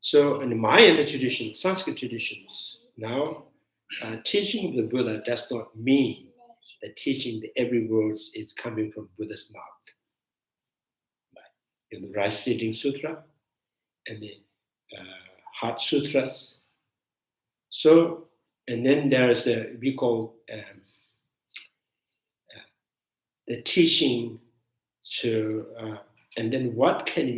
So in Mayan tradition, Sanskrit traditions, now teaching of the Buddha does not mean that teaching the every word is coming from Buddha's mouth. Like in the Rice Sitting Sutra and the Heart Sutras. So, and then there's we call the teaching to, and then what can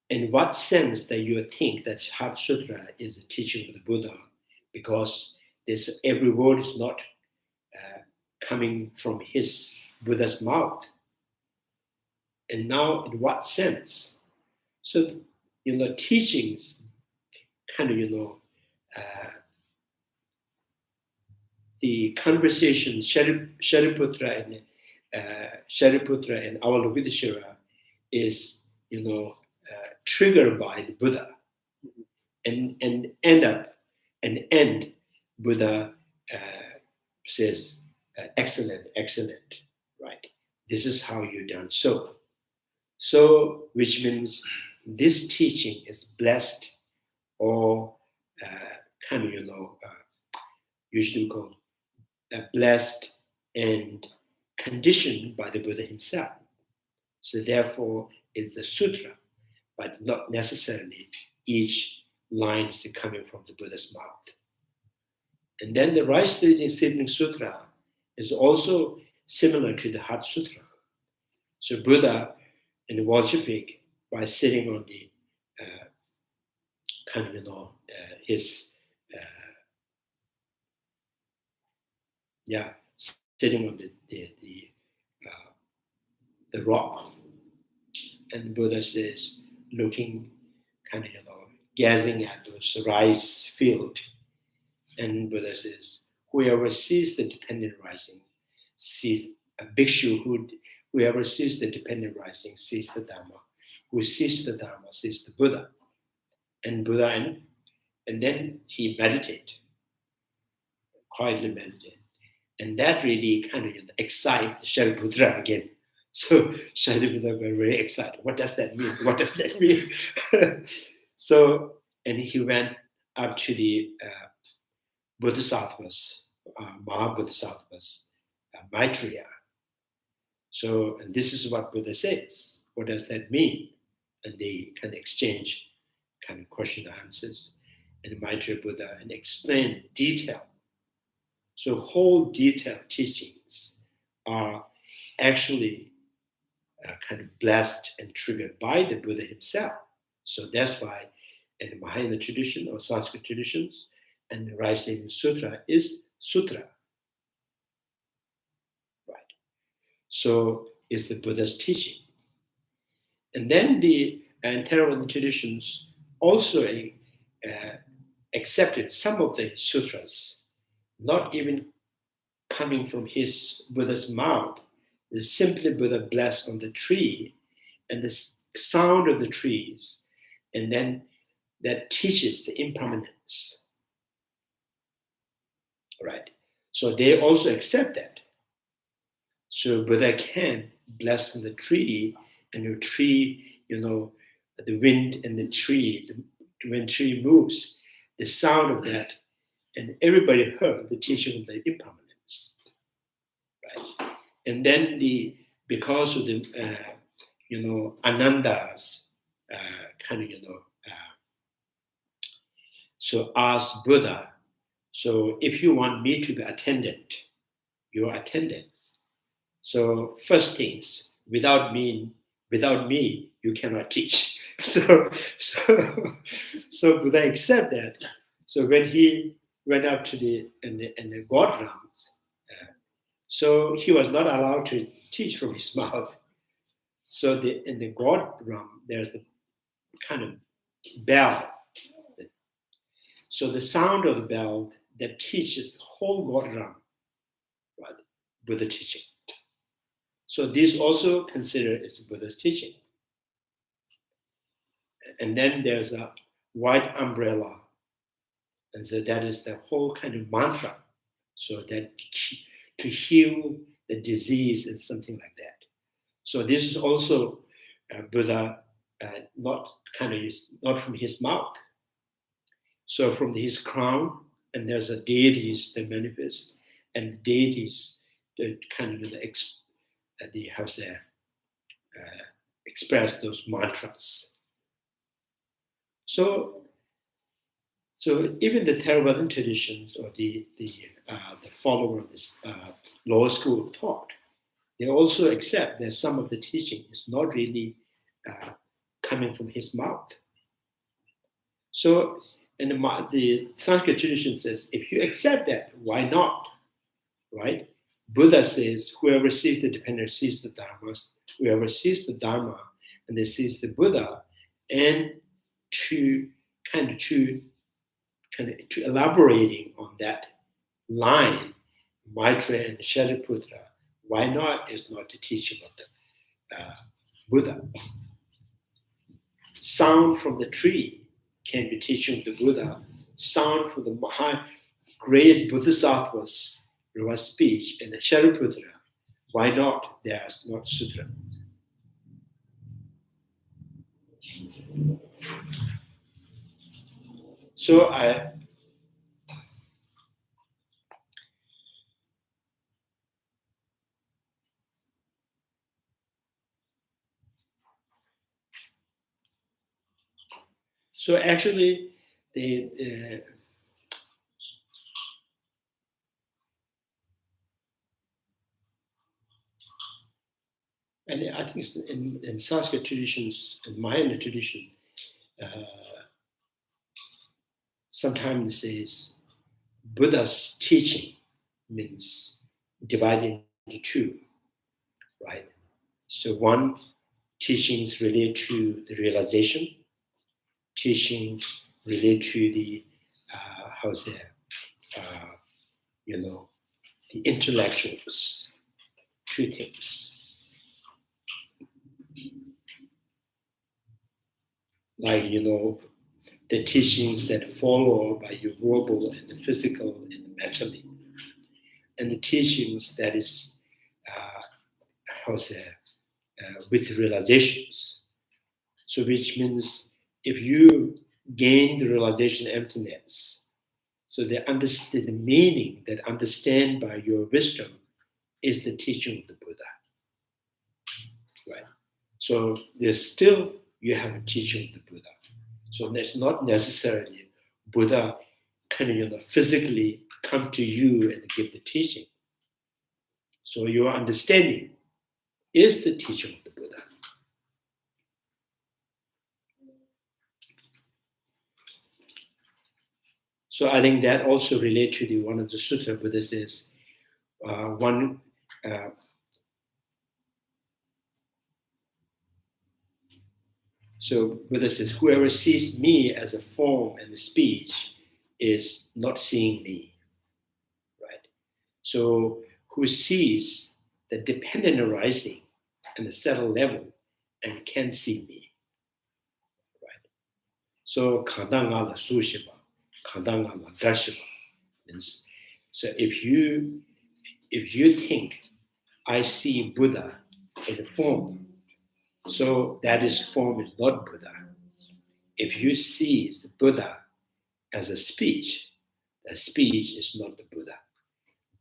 in what sense that you think that Heart Sutra is a teaching of the Buddha, because this every word is not coming from his Buddha's mouth. And now, in what sense? So, teachings the conversation Shariputra and Avalokiteshvara is triggered by the Buddha, and end Buddha says excellent, right? This is how you done so, which means this teaching is blessed, or usually called blessed and conditioned by the Buddha himself. So therefore, it's a sutra, but not necessarily each line is coming from the Buddha's mouth. And then the Rice Sitting Sutra is also similar to the Heart Sutra. So Buddha in worshiping by sitting on the his sitting on the rock, and Buddha says looking gazing at those rice field, and Buddha says whoever sees the dependent rising sees a bhikshu, whoever sees the dependent rising sees the Dhamma, who sees the Dhamma sees the Buddha. And Buddha, and then he meditated, quietly meditated. And that really excites Shariputra again. So Shariputra got very excited. What does that mean? What does that mean? So, and he went up to the Bodhisattvas, Mahabodhisattvas, Maitreya. So, and this is what Buddha says. What does that mean? And they can exchange question and answers. And Maitreya Buddha and explain detail. So whole detailed teachings are actually blessed and triggered by the Buddha himself. So that's why in the Mahayana tradition or Sanskrit traditions, and the Rice Sitting Sutra is sutra. Right. So it's the Buddha's teaching. And then the Theravada traditions also accepted some of the sutras, not even coming from his Buddha's mouth. It's simply Buddha blessed on the tree and the sound of the trees, and then that teaches the impermanence. Right. So they also accept that. So Buddha can bless on the tree, and the tree, the wind and the tree, when tree moves, the sound of that, and everybody heard the teaching of the impermanence. Right. And then because of the Ananda's so asked Buddha, so if you want me to be attendant, your attendants. So first things, without me, you cannot teach. So Buddha accept that. So when he went up to the God realms, so he was not allowed to teach from his mouth. So in the God realm, there's the bell. So the sound of the bell that teaches the whole God realm, right? Buddha teaching. So this also considered as Buddha's teaching. And then there's white umbrella. And so that is the whole kind of mantra. So that to heal the disease and something like that. So this is also Buddha, not from his mouth. So from his crown, and there's a deities that manifest, and the deities that kind of express those mantras. So even the Theravadan traditions or the follower of this lower school of thought, they also accept that some of the teaching is not really coming from his mouth. So, and the Sanskrit tradition says, if you accept that, why not? Right? Buddha says, whoever sees the dependent sees the Dharma. Whoever sees the Dharma and they sees the Buddha, and to elaborating on that line, Maitreya and Shariputra, why not is not to teach about the Buddha. Sound from the tree can be teaching the Buddha. Sound from the great Bodhisattvas, speech, and the Shariputra, why not? There's not sutra. So actually, and I think in Sanskrit traditions and Mayan tradition, sometimes it says Buddha's teaching means divided into two, right? So one, teachings relate to the realization, teaching relate to the the intellectuals, two things. Like, the teachings that follow by your verbal and the physical and mentally. And the teachings that is, with realizations. So which means if you gain the realization emptiness, so the meaning that understand by your wisdom is the teaching of the Buddha, right? So there's still, you have a teaching of the Buddha. So that's not necessarily Buddha physically come to you and give the teaching. So your understanding is the teaching of the Buddha. So I think that also relates to the one of the sutra. Buddha says, so Buddha says, whoever sees me as a form and a speech is not seeing me, right? So who sees the dependent arising and the settled level and can see me, right? So kandangala sushiba, kandangala darshiba means, so if you think I see Buddha in a form, so that is form is not Buddha. If you see the Buddha as a speech, the speech is not the Buddha.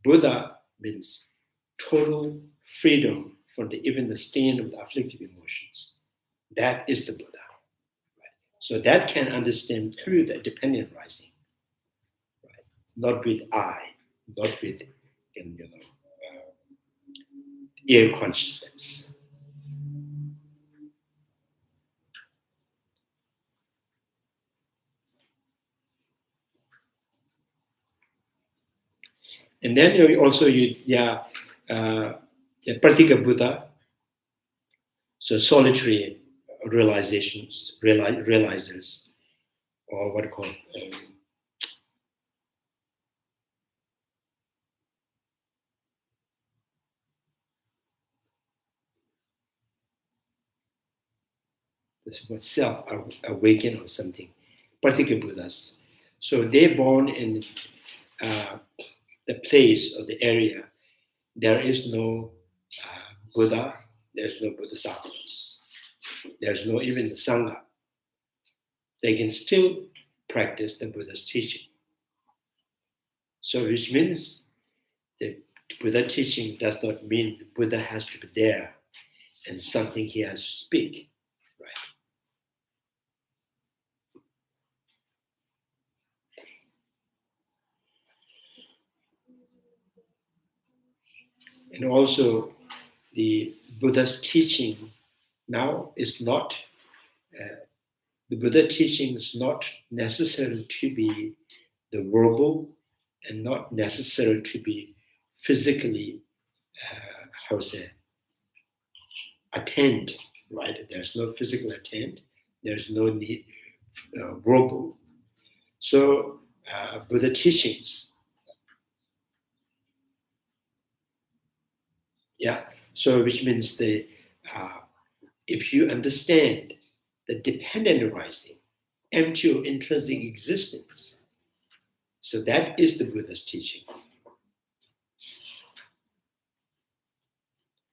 Buddha means total freedom from even the stain of the afflictive emotions. That is the Buddha. Right? So that can understand through the dependent rising, right? Not with I, not with ear consciousness. And then the Pratika Buddha, so solitary realizers, or what called this was self-awaken or something. particular Buddhas. So they're born in the place or the area. There is no Buddha, there's no Bodhisattvas, there's no even the Sangha. They can still practice the Buddha's teaching. So which means the Buddha teaching does not mean the Buddha has to be there and something he has to speak, right? And also the Buddha's teaching now is not, the Buddha teaching is not necessary to be the verbal and not necessary to be physically, attend, right? There's no physical attend, there's no need verbal. So Buddha teachings, so which means if you understand the dependent arising, empty or intrinsic existence, so that is the Buddha's teaching.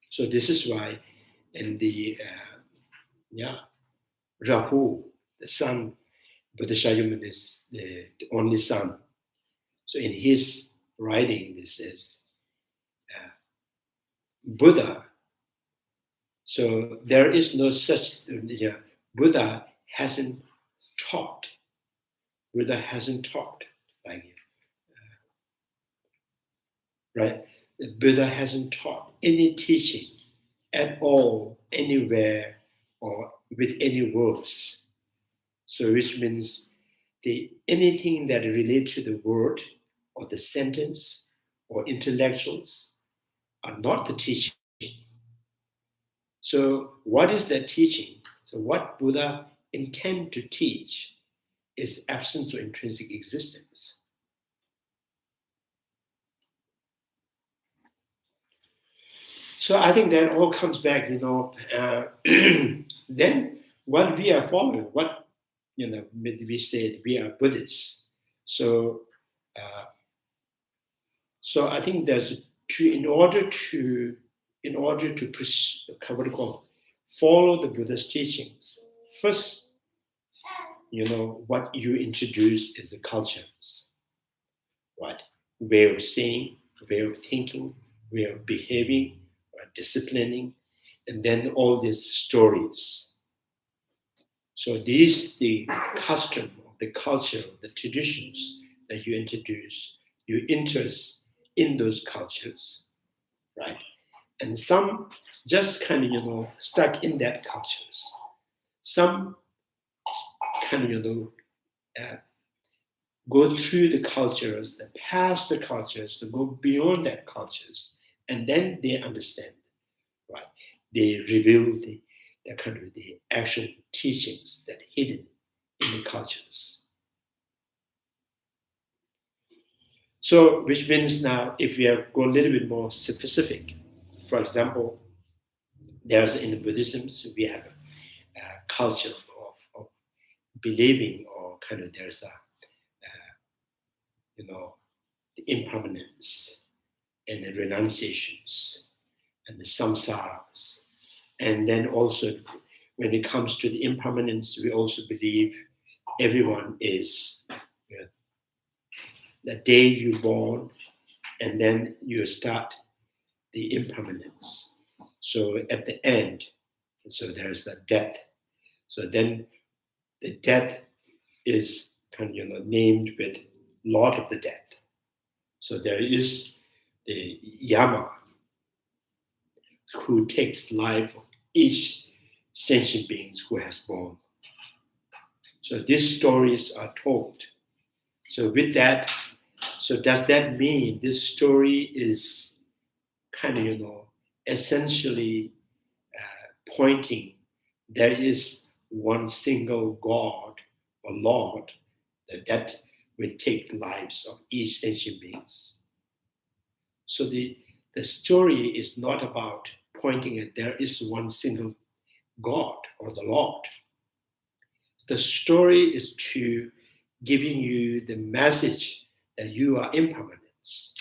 So this is why in the Rahu, the son, Buddha Shakyamuni is the only son. So in his writing, this is Buddha. So there is no such, Buddha hasn't taught. Buddha hasn't taught, like, right? Buddha hasn't taught any teaching at all, anywhere, or with any words. So which means anything that relates to the word or the sentence or intellectuals are not the teaching. So what is that teaching? So what Buddha intend to teach is absence or intrinsic existence. So I think that all comes back, then what we are following, what, we said we are Buddhists. So I think there's in order to follow the Buddha's teachings, first, what you introduce is the cultures, right? Way of saying, way of thinking, way of behaving, disciplining, and then all these stories. So the custom, the culture, the traditions that you introduce, you interest in those cultures, right? And some just kind of, stuck in that cultures. Some kind of, go through the cultures, pass the cultures, to go beyond that cultures, and then they understand, right? They reveal the kind of the actual teachings that are hidden in the cultures. So, which means now, if we go a little bit more specific, for example, there's in the Buddhism, so we have a culture of believing, or kind of there's the impermanence and the renunciations and the samsaras. And then also, when it comes to the impermanence, we also believe everyone is the day you're born, and then you start the impermanence. So at the end, so there's the death. So then the death is kind of named with Lord of the Death. So there is the Yama, who takes life of each sentient being who has born. So these stories are told. So with that, so does that mean this story is kind of, essentially pointing there is one single God or Lord that will take lives of each sentient beings? So the story is not about pointing at there is one single God or the Lord. The story is to giving you the message that you are impermanence.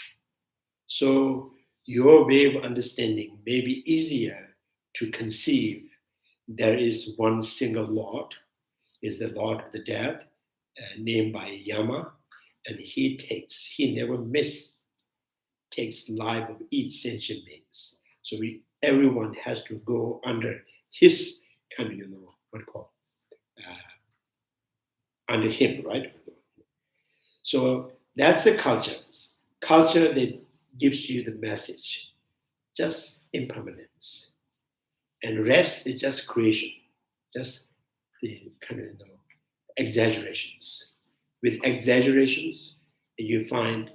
So your way of understanding may be easier to conceive. There is one single Lord, is the Lord of the dead, named by Yama, and he never takes life of each sentient beings. So everyone has to go under his kind of, under him, right? So that's the culture. Culture that gives you the message, just impermanence. And rest is just creation, just the kind of exaggerations. With exaggerations, you find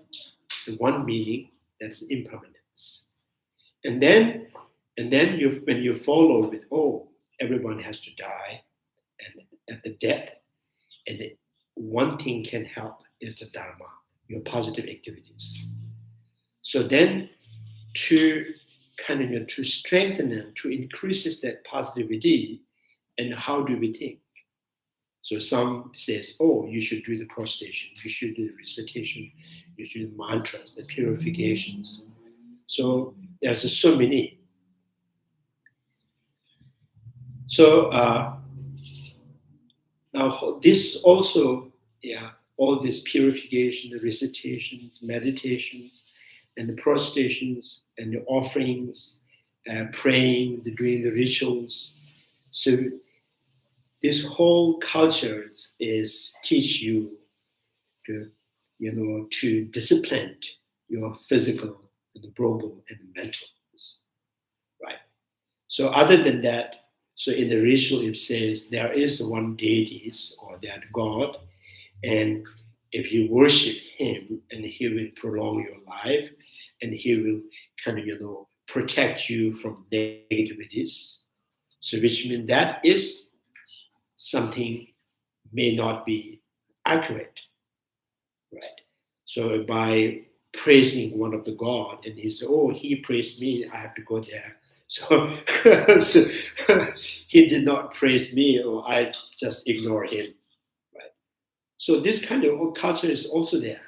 the one meaning that is impermanence. And then when you follow with, everyone has to die, and at the death, and one thing can help is the Dharma, your positive activities. So then to kind of to strengthen and to increase that positivity, and how do we think? So some says, you should do the prostration, you should do the recitation, you should do the mantras, the purifications. So there's so many. So now this also, all this purification, the recitations, meditations, and the prostrations, and the offerings, praying, doing the rituals. So this whole culture is teach you to, to discipline your physical, and the verbal, and the mental, right? So other than that, so in the ritual it says there is one deity or that God, and if you worship him, and he will prolong your life, and he will kind of protect you from negativities. So which means that is something may not be accurate, right? So by praising one of the God, and he said, he praised me, I have to go there. So, so he did not praise me, or I just ignore him, right? So this kind of culture is also there.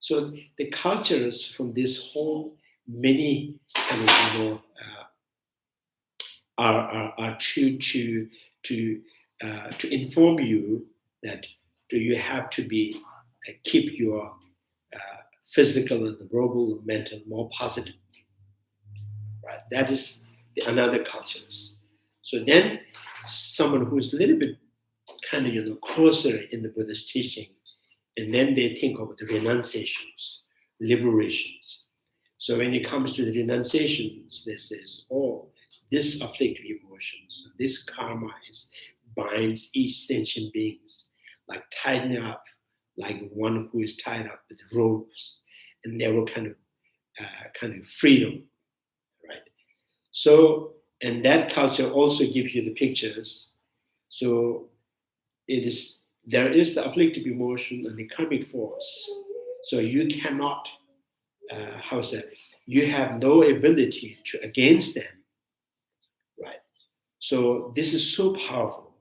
So the cultures from this whole many kind of are to inform you that you have to be keep your physical and verbal and mental more positive, right? That is another cultures. So then someone who is a little bit kind of closer in the Buddhist teaching, and then they think of the renunciations, liberations. So when it comes to the renunciations, they says, this afflictive emotions, this karma binds each sentient beings, like tightening up, like one who is tied up with ropes, and they will kind of freedom, right? So, and that culture also gives you the pictures. So there is the afflictive emotion and the karmic force. So you cannot, you have no ability to against them, right? So this is so powerful.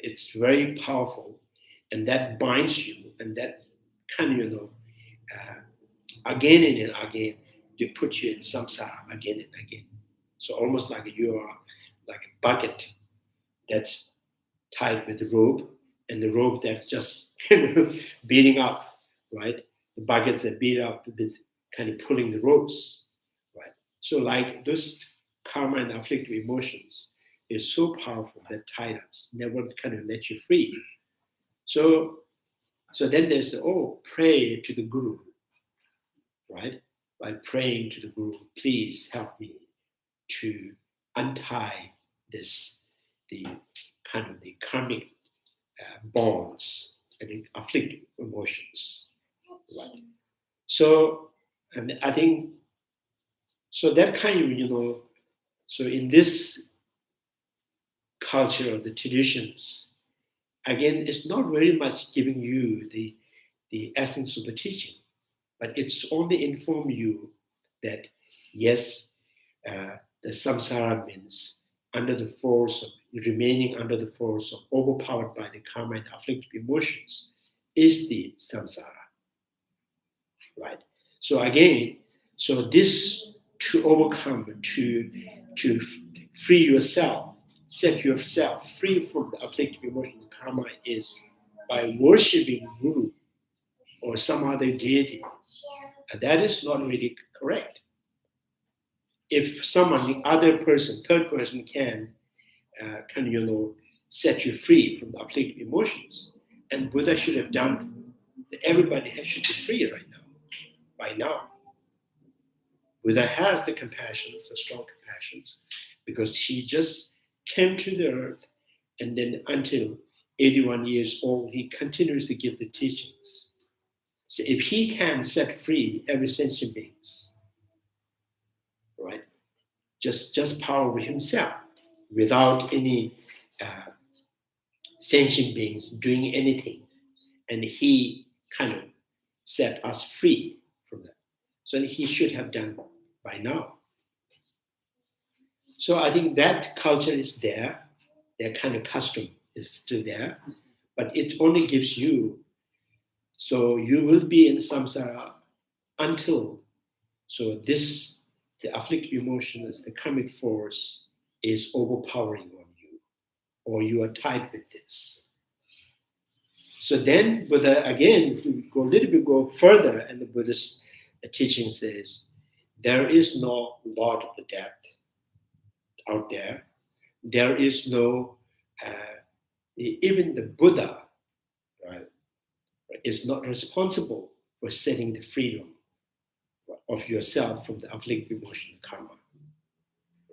It's very powerful, and that binds you, and that kind of, again and again, they put you in samsara again and again. So almost like you are like a bucket that's tied with the rope, and the rope that's just beating up, right? The buckets that beat up with kind of pulling the ropes, right? So like those karma and afflictive emotions is so powerful that tied us, never kind of let you free. So then there's, pray to the Guru, right? By praying to the Guru, please help me to untie the kind of the karmic bonds and the afflictive emotions, right? So, and I think, so that kind of, so in this culture, the traditions, again, it's not very much giving you the essence of the teaching, but it's only inform you that, yes, the samsara means under the force of remaining under the force of overpowered by the karma and afflictive emotions is the samsara, right? So again, so this to overcome, to free yourself, set yourself free from the afflictive emotions, karma, is by worshipping Guru or some other deity. And that is not really correct. If someone, other person, third person can set you free from the afflictive emotions, and Buddha should have done, everybody should be free right now, by now. Buddha has the compassion, the strong compassion, because he just came to the earth, and then until 81 years old, he continues to give the teachings. So if he can set free every sentient beings, right, just power with himself, without any sentient beings doing anything, and he kind of set us free from that. So he should have done by now. So I think that culture is there, that kind of custom is still there, but it only gives you, so you will be in samsara until, so this, the afflictive emotions, the karmic force is overpowering on you, or you are tied with this. So then Buddha, again, to go a little bit go further, and the Buddhist teaching says, there is no Lord of the Death out there. There is no, even the Buddha, right, is not responsible for setting the freedom of yourself from the afflictive emotion, karma,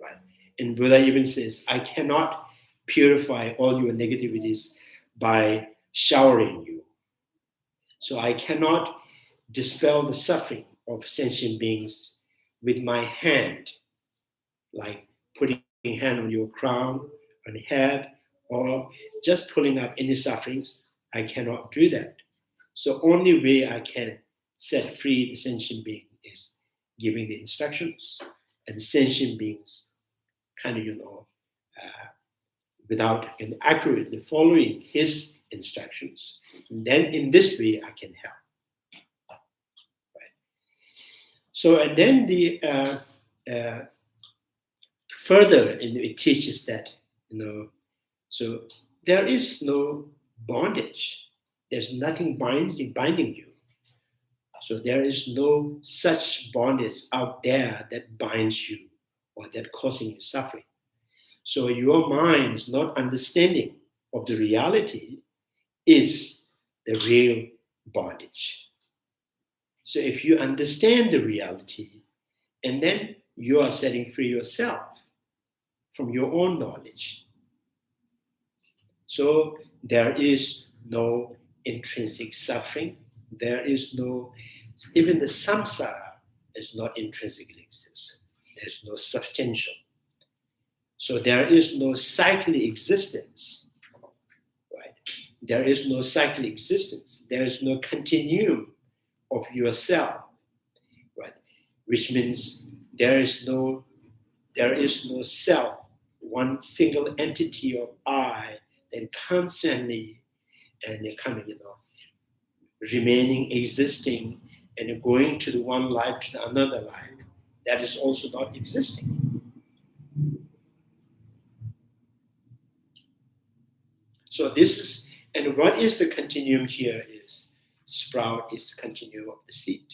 right? And Buddha even says, I cannot purify all your negativities by showering you. So I cannot dispel the suffering of sentient beings with my hand, like putting a hand on your crown, on head, or just pulling up any sufferings. I cannot do that. So only way I can set free the sentient being is giving the instructions, and sentient beings kind of, without and accurately following his instructions. And then in this way I can help. Right? So, and then the further, and it teaches that, so there is no bondage. There's nothing binding you. So there is no such bondage out there that binds you or that causing you suffering. So your mind is not understanding of the reality is the real bondage. So if you understand the reality, and then you are setting free yourself from your own knowledge. So there is no intrinsic suffering. There is no, even the samsara is not intrinsically exist. There's no substantial. So there is no cyclic existence, right? There is no cyclic existence. There is no continuum of yourself, right? Which means there is no self, one single entity of I that constantly and kind of, remaining, existing, and going to the one life to another life. That is also not existing. So this is, and what is the continuum here is, sprout is the continuum of the seed,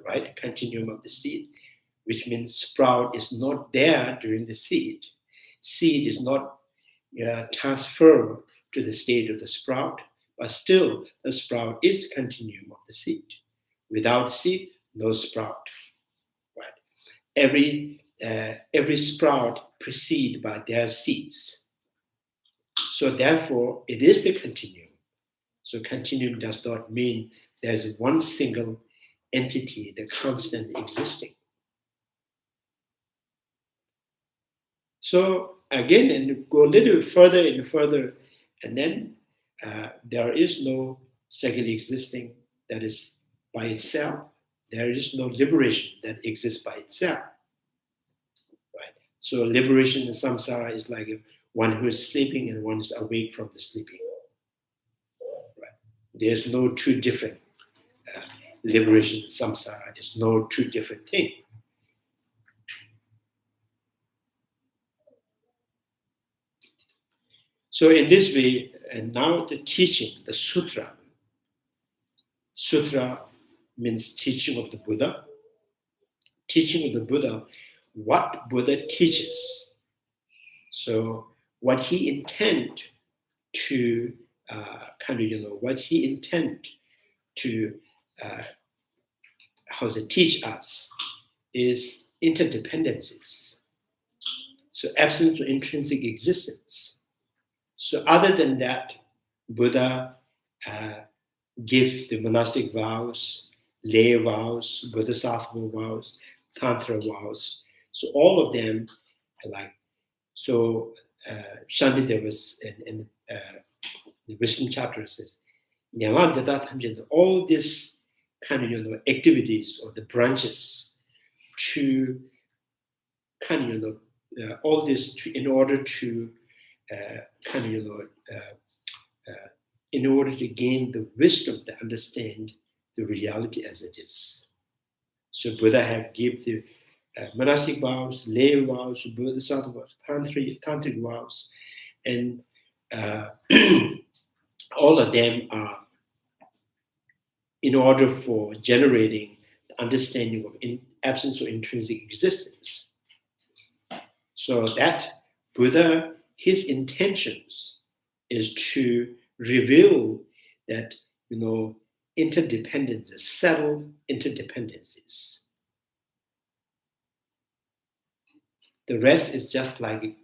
right? Continuum of the seed, which means sprout is not there during the seed. Seed is not transferred to the state of the sprout, but still the sprout is the continuum of the seed. Without seed, no sprout, right? Every sprout preceded by their seeds. So therefore, it is the continuum. So continuum does not mean there's one single entity, the constant existing. So again, and go a little further and further, and then there is no second existing that is by itself. There is no liberation that exists by itself. Right? So liberation in samsara is like one who is sleeping and one is awake from the sleeping. Right? There's no two different liberation in samsara. There's no two different thing. So in this way, and now the teaching, the sutra means teaching of the Buddha. Teaching of the Buddha, what Buddha teaches. So what he intend to what he intend to teach us is interdependencies. So absence of intrinsic existence. So other than that, Buddha gives the monastic vows, lay vows, Bodhisattva vows, Tantra vows. So all of them are like, so Shantideva was in the wisdom chapter says, all these kind of activities or the branches to kind of all this in order to in order to gain the wisdom to understand the reality as it is. So Buddha have given the monastic vows, lay vows, Bodhisattva vows, tantric vows, and all of them are in order for generating the understanding of absence of intrinsic existence. So that Buddha, his intentions is to reveal that, interdependencies, subtle interdependencies. The rest is just like,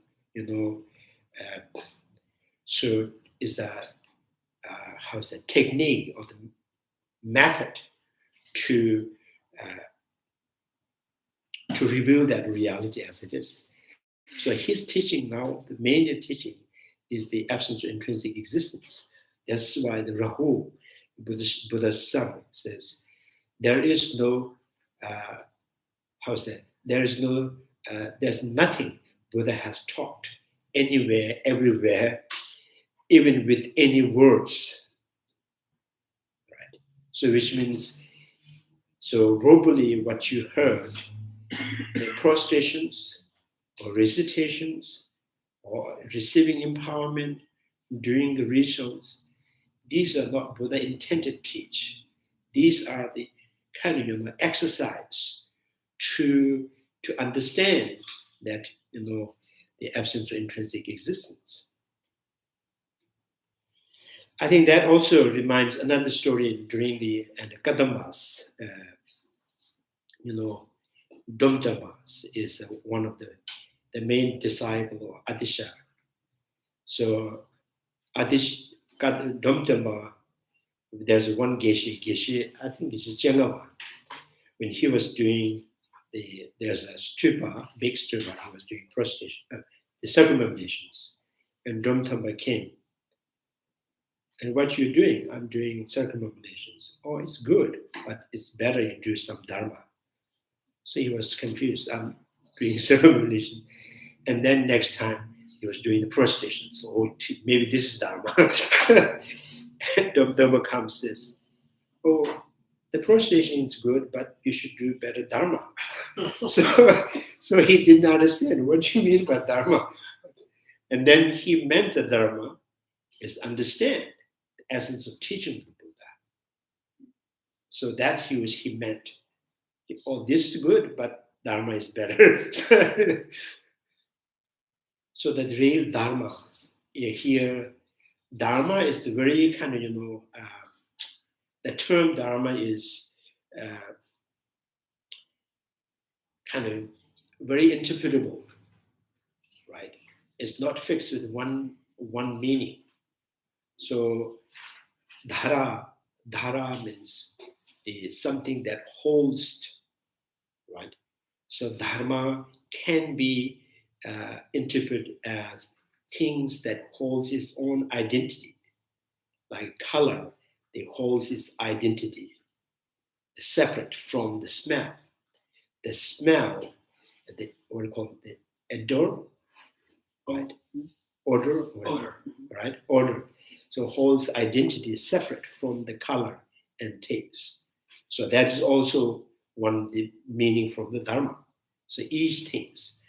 so is a technique or the method to reveal that reality as it is. So his teaching now, the main teaching is the absence of intrinsic existence. That's why the Rahu, Buddha's son, says, there's nothing Buddha has taught anywhere, everywhere, even with any words. Right? So which means, so verbally what you heard, the prostrations or recitations or receiving empowerment, doing the rituals, these are not Buddha intended to teach. These are the kind of exercise to understand that the absence of intrinsic existence. I think that also reminds another story during the Kadambas. Dumtamas is one of the main disciple of Adisha. So Dumtama, there's one Geshe, I think it's Jengawa. When he was doing there's a stupa, big stupa, he was doing prostration, the circumambulations. And Dumtama came. And what you doing? I'm doing circumambulations. Oh, it's good, but it's better you do some dharma. So he was confused. I'm doing circumambulation. And then next time he was doing the prostration. So maybe this is dharma. And Dharma comes says, oh, the prostration is good, but you should do better dharma. So he didn't understand what do you mean by dharma. And then he meant the dharma is understand the essence of teaching of the Buddha. So that he meant, oh, this is good, but dharma is better. So the real dharma here, dharma is the very kind of, the term dharma is kind of very interpretable, right? It's not fixed with one meaning. So dhara means is something that holds, right? So dharma can be interpreted as things that holds its own identity, like color, it holds its identity, separate from the smell. The smell, what we call the Adore, right? Order,
Odor.
right? Order. So holds identity separate from the color and taste. So that is also one the meaning from the Dharma. So each things,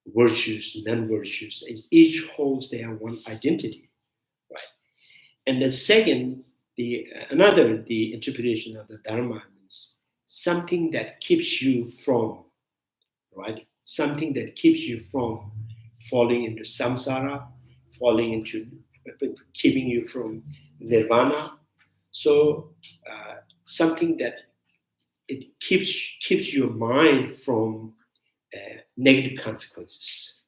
virtues, non-virtues, each holds their one identity, right? And the second, the interpretation of the Dharma means something that keeps you from, right? Something that keeps you from falling into samsara, keeping you from nirvana. So something that it keeps your mind from negative consequences.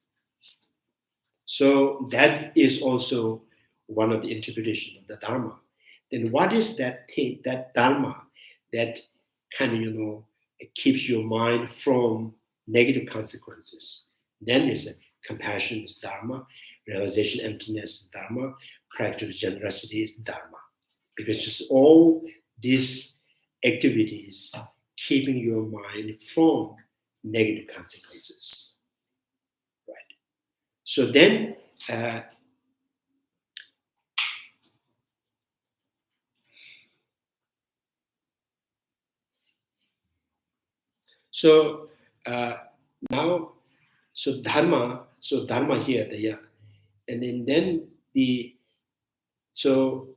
So that is also one of the interpretations of the Dharma. Then what is that thing, that Dharma, that kind of, it keeps your mind from negative consequences? Then is compassion is Dharma, realization emptiness is Dharma, practical generosity is Dharma. Because just all these activities keeping your mind from negative consequences. Right. So then now, so Dharma here, and then so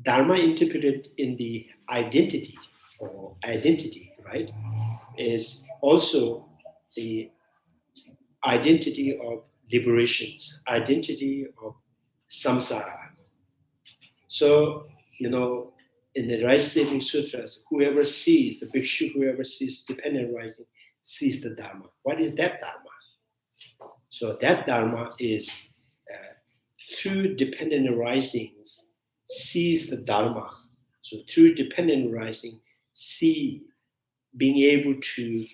Dharma interpreted in the identity, right, is also the identity of liberations, identity of samsara. So, in the Right Stating Sutras, whoever sees, the bhikshu, whoever sees dependent rising, sees the Dharma. What is that Dharma? So that Dharma is through dependent risings, sees the Dharma. So through dependent rising, being able to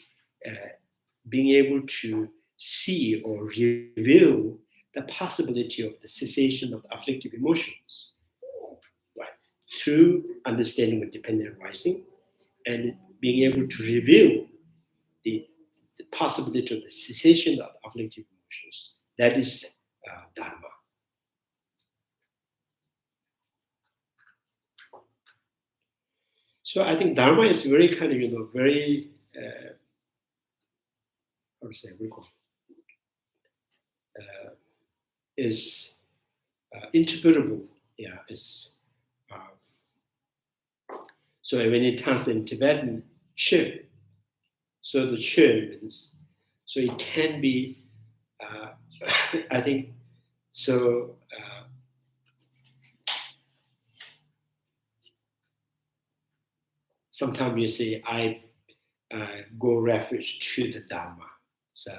see or reveal the possibility of the cessation of the afflictive emotions, right? Through understanding of dependent rising and being able to reveal the possibility of the cessation of the afflictive emotions. That is Dharma. So I think Dharma is very kind of, very, how to say, is interpretable. Yeah, it's so when it translates in Tibetan, che. So the che means, so it can be, I think, so sometimes you say, I go refuge to the Dharma. So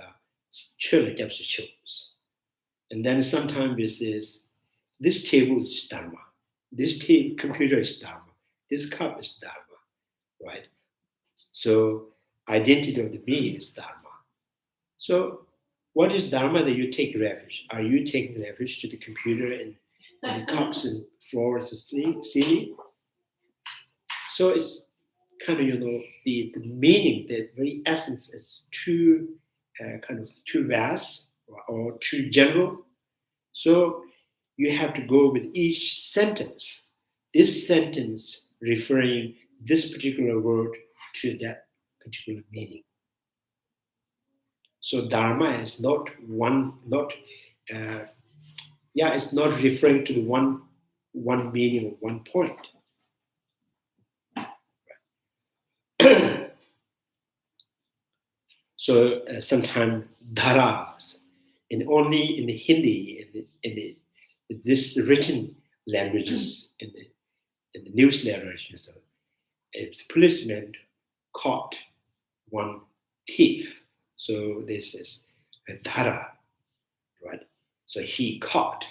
che le depths chose. And then sometimes it says, this table is Dharma. This computer is Dharma. This cup is Dharma, right? So identity of the me is Dharma. So what is Dharma that you take refuge? Are you taking refuge to the computer and the cups and floors and ceiling? So it's kind of, the meaning, the very essence is too vast or too general. So you have to go with each sentence. This sentence referring this particular word to that particular meaning. So Dharma is not one, it's not referring to the one meaning or one point. So sometimes dharas, and only in the Hindi, in this written languages, in the newsletters, so if the policeman caught one thief, so this is a dhara, right? So he caught,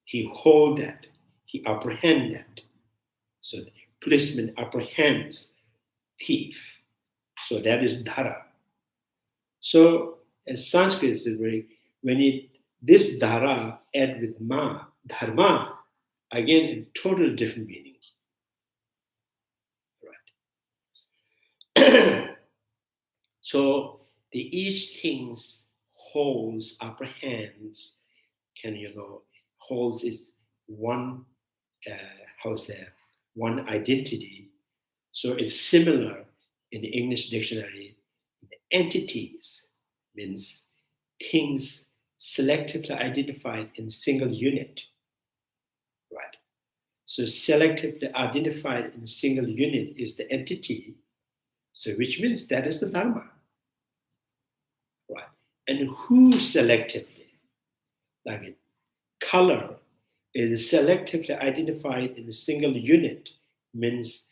he hold that, he apprehend that. So the policeman apprehends thief. So that is dhara. So as Sanskrit is very, this dhara add with ma, dharma, again a totally different meaning. Right. So each things holds, apprehends, holds is one, one identity. So it's similar in the English dictionary. Entities means things selectively identified in single unit, right? So selectively identified in a single unit is the entity, so which means that is the Dharma, right? And who selectively, like it, color is selectively identified in a single unit, means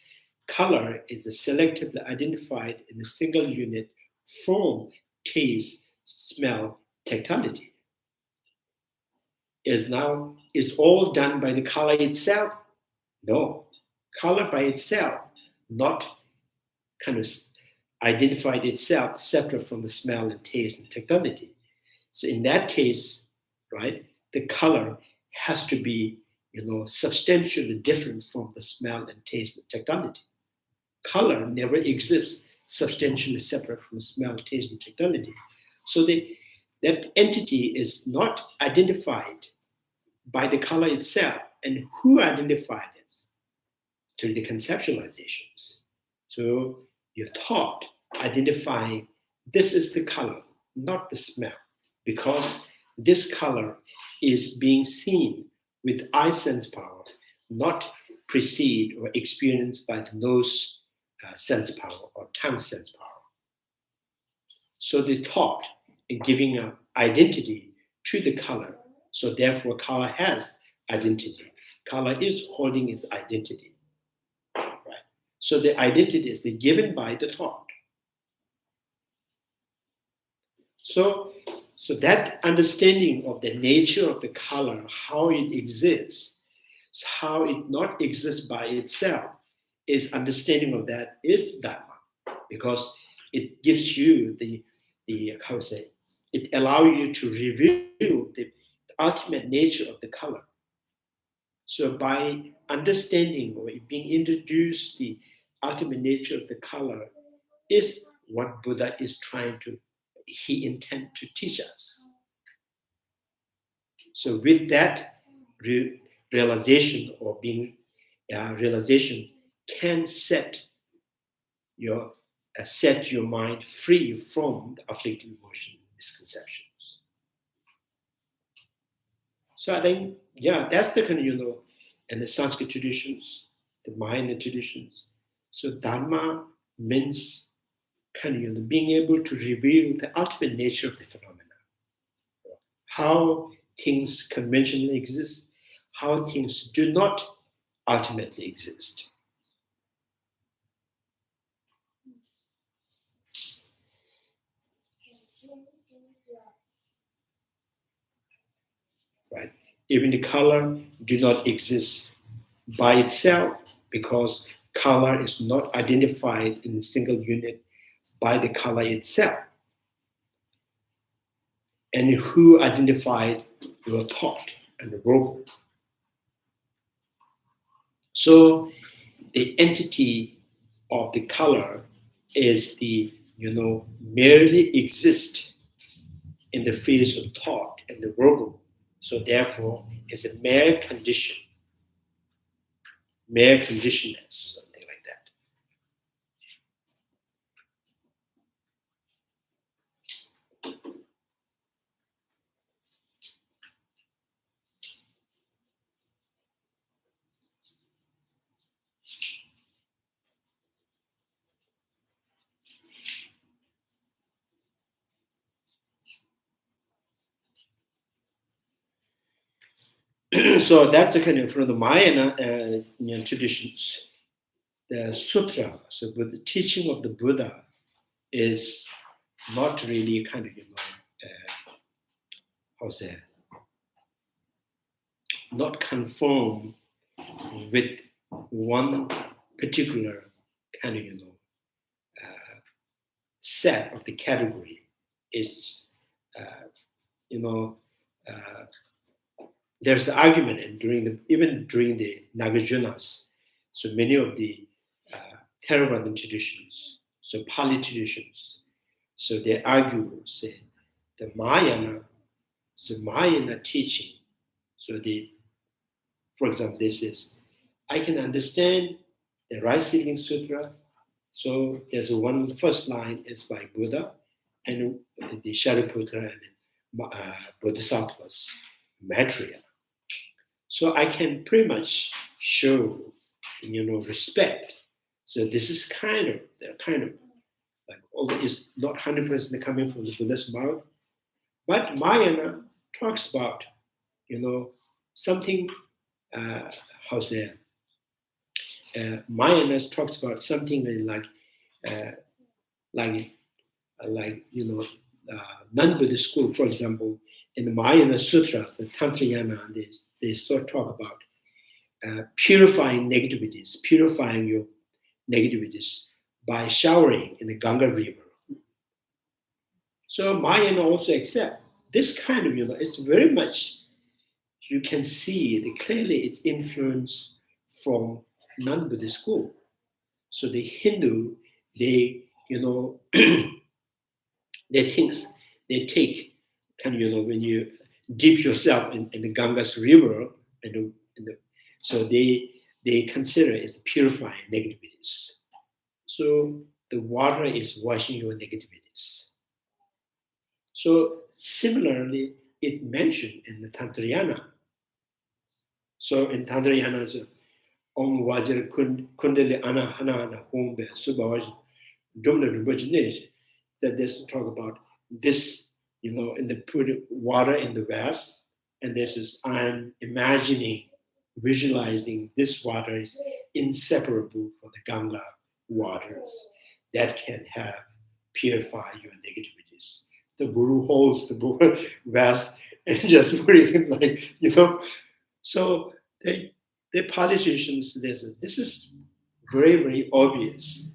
color is selectively identified in a single unit, form, taste, smell, tactility. Is all done by the color itself? No. Color by itself, not kind of identified itself separate from the smell and taste and tactility. So in that case, right, the color has to be, substantially different from the smell and taste and tactility. Color never exists substantially separate from smell, taste, and tactility. So that entity is not identified by the color itself. And who identified it? Through the conceptualizations. So your thought identifying this is the color, not the smell, because this color is being seen with eye sense power, not perceived or experienced by the nose sense power or tongue sense power. So the thought is giving an identity to the color. So therefore, color has identity. Color is holding its identity. Right? So the identity is given by the thought. So that understanding of the nature of the color, how it exists, how it not exists by itself, is understanding of that is Dharma, because it gives you it allows you to reveal the ultimate nature of the color. So by understanding or being introduced the ultimate nature of the color is what Buddha is he intends to teach us. So with that realization or realization can set your mind free from the afflictive emotion misconceptions. So I think, that's the kind of, and the Sanskrit traditions, the Mayan traditions. So Dharma means kind of, being able to reveal the ultimate nature of the phenomena. How things conventionally exist, how things do not ultimately exist. Right? Even the color do not exist by itself because color is not identified in a single unit by the color itself. And who identified your thought and the robot. So the entity of the color is merely exist in the face of thought and the verbal. So therefore, it's a mere condition, mere conditionedness, something like that. So that's the kind of from the Mayan traditions. The sutra, so the teaching of the Buddha is not really kind of not conform with one particular kind of set of the category. Is there's the argument, and even during the Nagarjunas, so many of the Theravadan traditions, so Pali traditions, so they argue, say, the Mahayana, so Mahayana teaching. So for example, this is, I can understand the Right Seeking Sutra. So there's one, the first line is by Buddha and the Shariputra and Bodhisattvas, Maitreya. So I can pretty much show, respect. So this is kind of like, although it's not 100% coming from the Buddha's mouth, but Mahayana talks about, something, Mahayana talks about something like non-Buddhist school, for example, in the Mahayana Sutras, the Tantrayana, they sort of talk about purifying negativities, purifying your negativities by showering in the Ganga River. So Mahayana also accept this kind of, it's very much, you can see clearly its influence from non-Buddhist school. So the Hindu, they, they take kind of, when you dip yourself in the Ganges River, so they consider it purifying negativities. So the water is washing your negativities. So similarly, it mentioned in the Tantrayana. So in Tantrayana, it's Om Vajra Kundali Ana Hana Hombe Subhavaj Dumna Dumbajinej, that this talk about this, in the water in the vast, and this is, I'm imagining, visualizing this water is inseparable from the Ganga waters that can have purify your negativities. The Guru holds the vast and just bring so the politicians, they say, this is very, very obvious.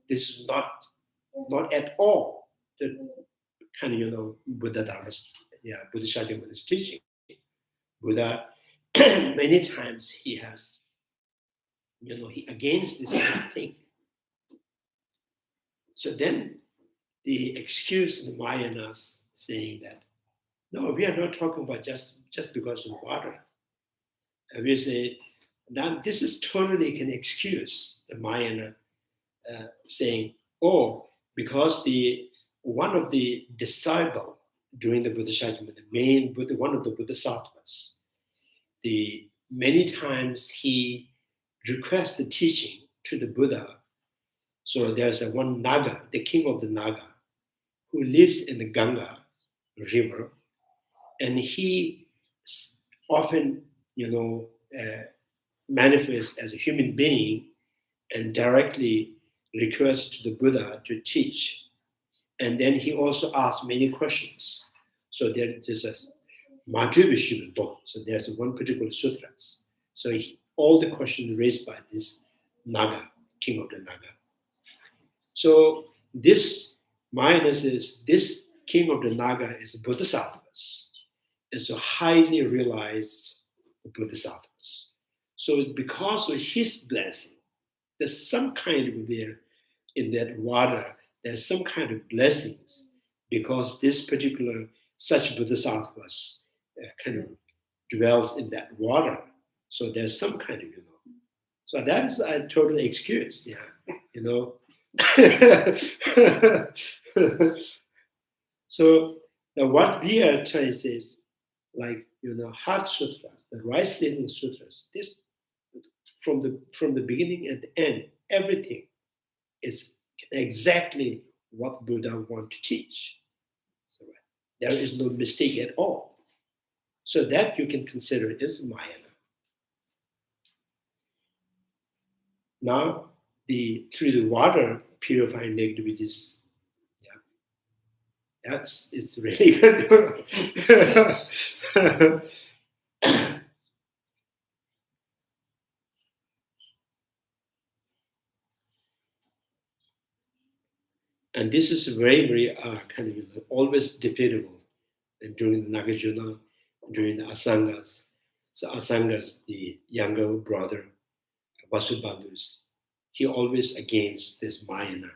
This is not at all the kind of, Buddha Dharma's, Buddha Shakyamuni's teaching. Buddha, many times he has, he against this kind of thing. So then the excuse of the Mahayanas saying that, no, we are not talking about just because of water. And we say, that this is totally an excuse, the Mahayana saying, oh, because one of the disciples during the Buddha Shakyamuni, the main Buddha, one of the Bodhisattvas, many times he requests the teaching to the Buddha. So there's one Naga, the king of the Naga, who lives in the Ganga river, and he often, manifests as a human being and directly requests to the Buddha to teach. And then he also asks many questions. So there's a Madhuvishivado. So there's one particular sutras. So all the questions raised by this Naga, king of the Naga. So this Mahayana says, this king of the Naga is Bodhisattvas. It's a highly realized Bodhisattvas. So because of his blessing, there's some kind of there in that water, there's some kind of blessings because this particular such Bodhisattvas kind of dwells in that water. So there's some kind of, So that is a total excuse, So now what we are trying to say is, like, Heart Sutras, the Right Seeking Sutras, this from the beginning and the end, everything is exactly what Buddha wants to teach. So there is no mistake at all. So that you can consider is Mahayana. Now, through the water purifying negativities, it's really good. And this is very, very kind of always debatable during the Nagarjuna, during the Asangas. So Asangas, the younger brother, Vasubandhus, he always against this Mahayana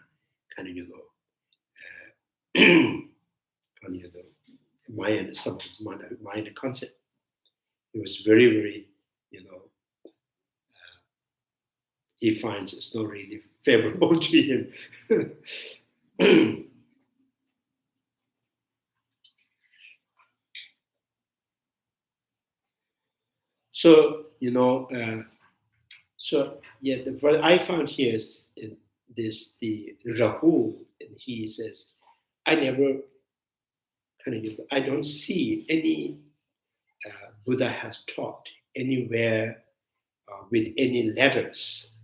kind of, Mayan, some Mayan concept. It was very, very, he finds it's not really favorable to him. So, what I found here is in this, the Rahul, and he says, I never I don't see any Buddha has taught anywhere with any letters,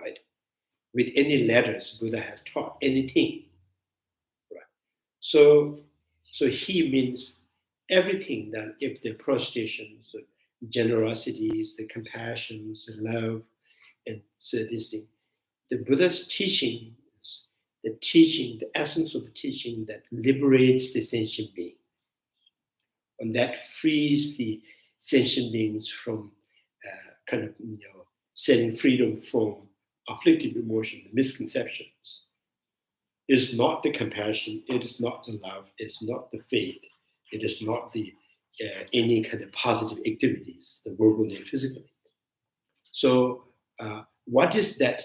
right? With any letters, Buddha has taught anything, right? So he means everything that if the prostrations, the generosities, the compassions, the love, and so this thing, the Buddha's teaching, the essence of the teaching that liberates the sentient being, and that frees the sentient beings from setting freedom from afflictive emotion, the misconceptions. It's not the compassion, it is not the love, it's not the faith, it is not the any kind of positive activities, the verbally and physically. So what is that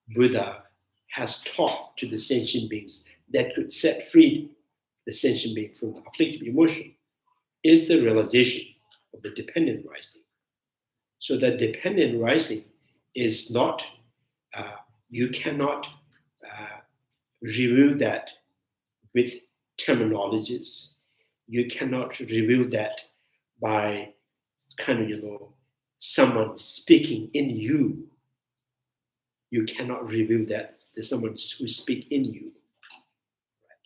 Buddha has taught to the sentient beings that could set free the sentient being from the afflictive emotion is the realization of the dependent rising. So that dependent rising is not, you cannot reveal that with terminologies. You cannot reveal that by someone speaking in you. You cannot reveal that there's someone who speaks in you. Right?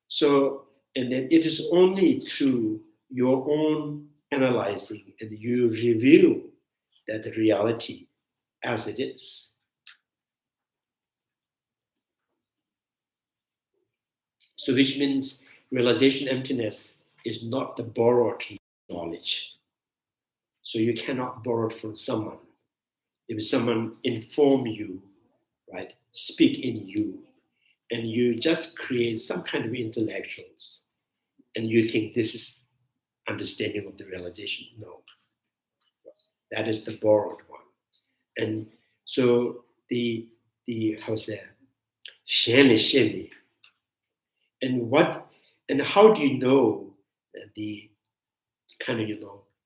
So, and then it is only through your own analyzing and you reveal that the reality as it is. So which means realization emptiness is not the borrowed knowledge. So you cannot borrow it from someone. If someone inform you, right, speak in you, and you just create some kind of intellectuals, and you think this is understanding of the realization, no. That is the borrowed one. And so the how's that? Sheni. And how do you know the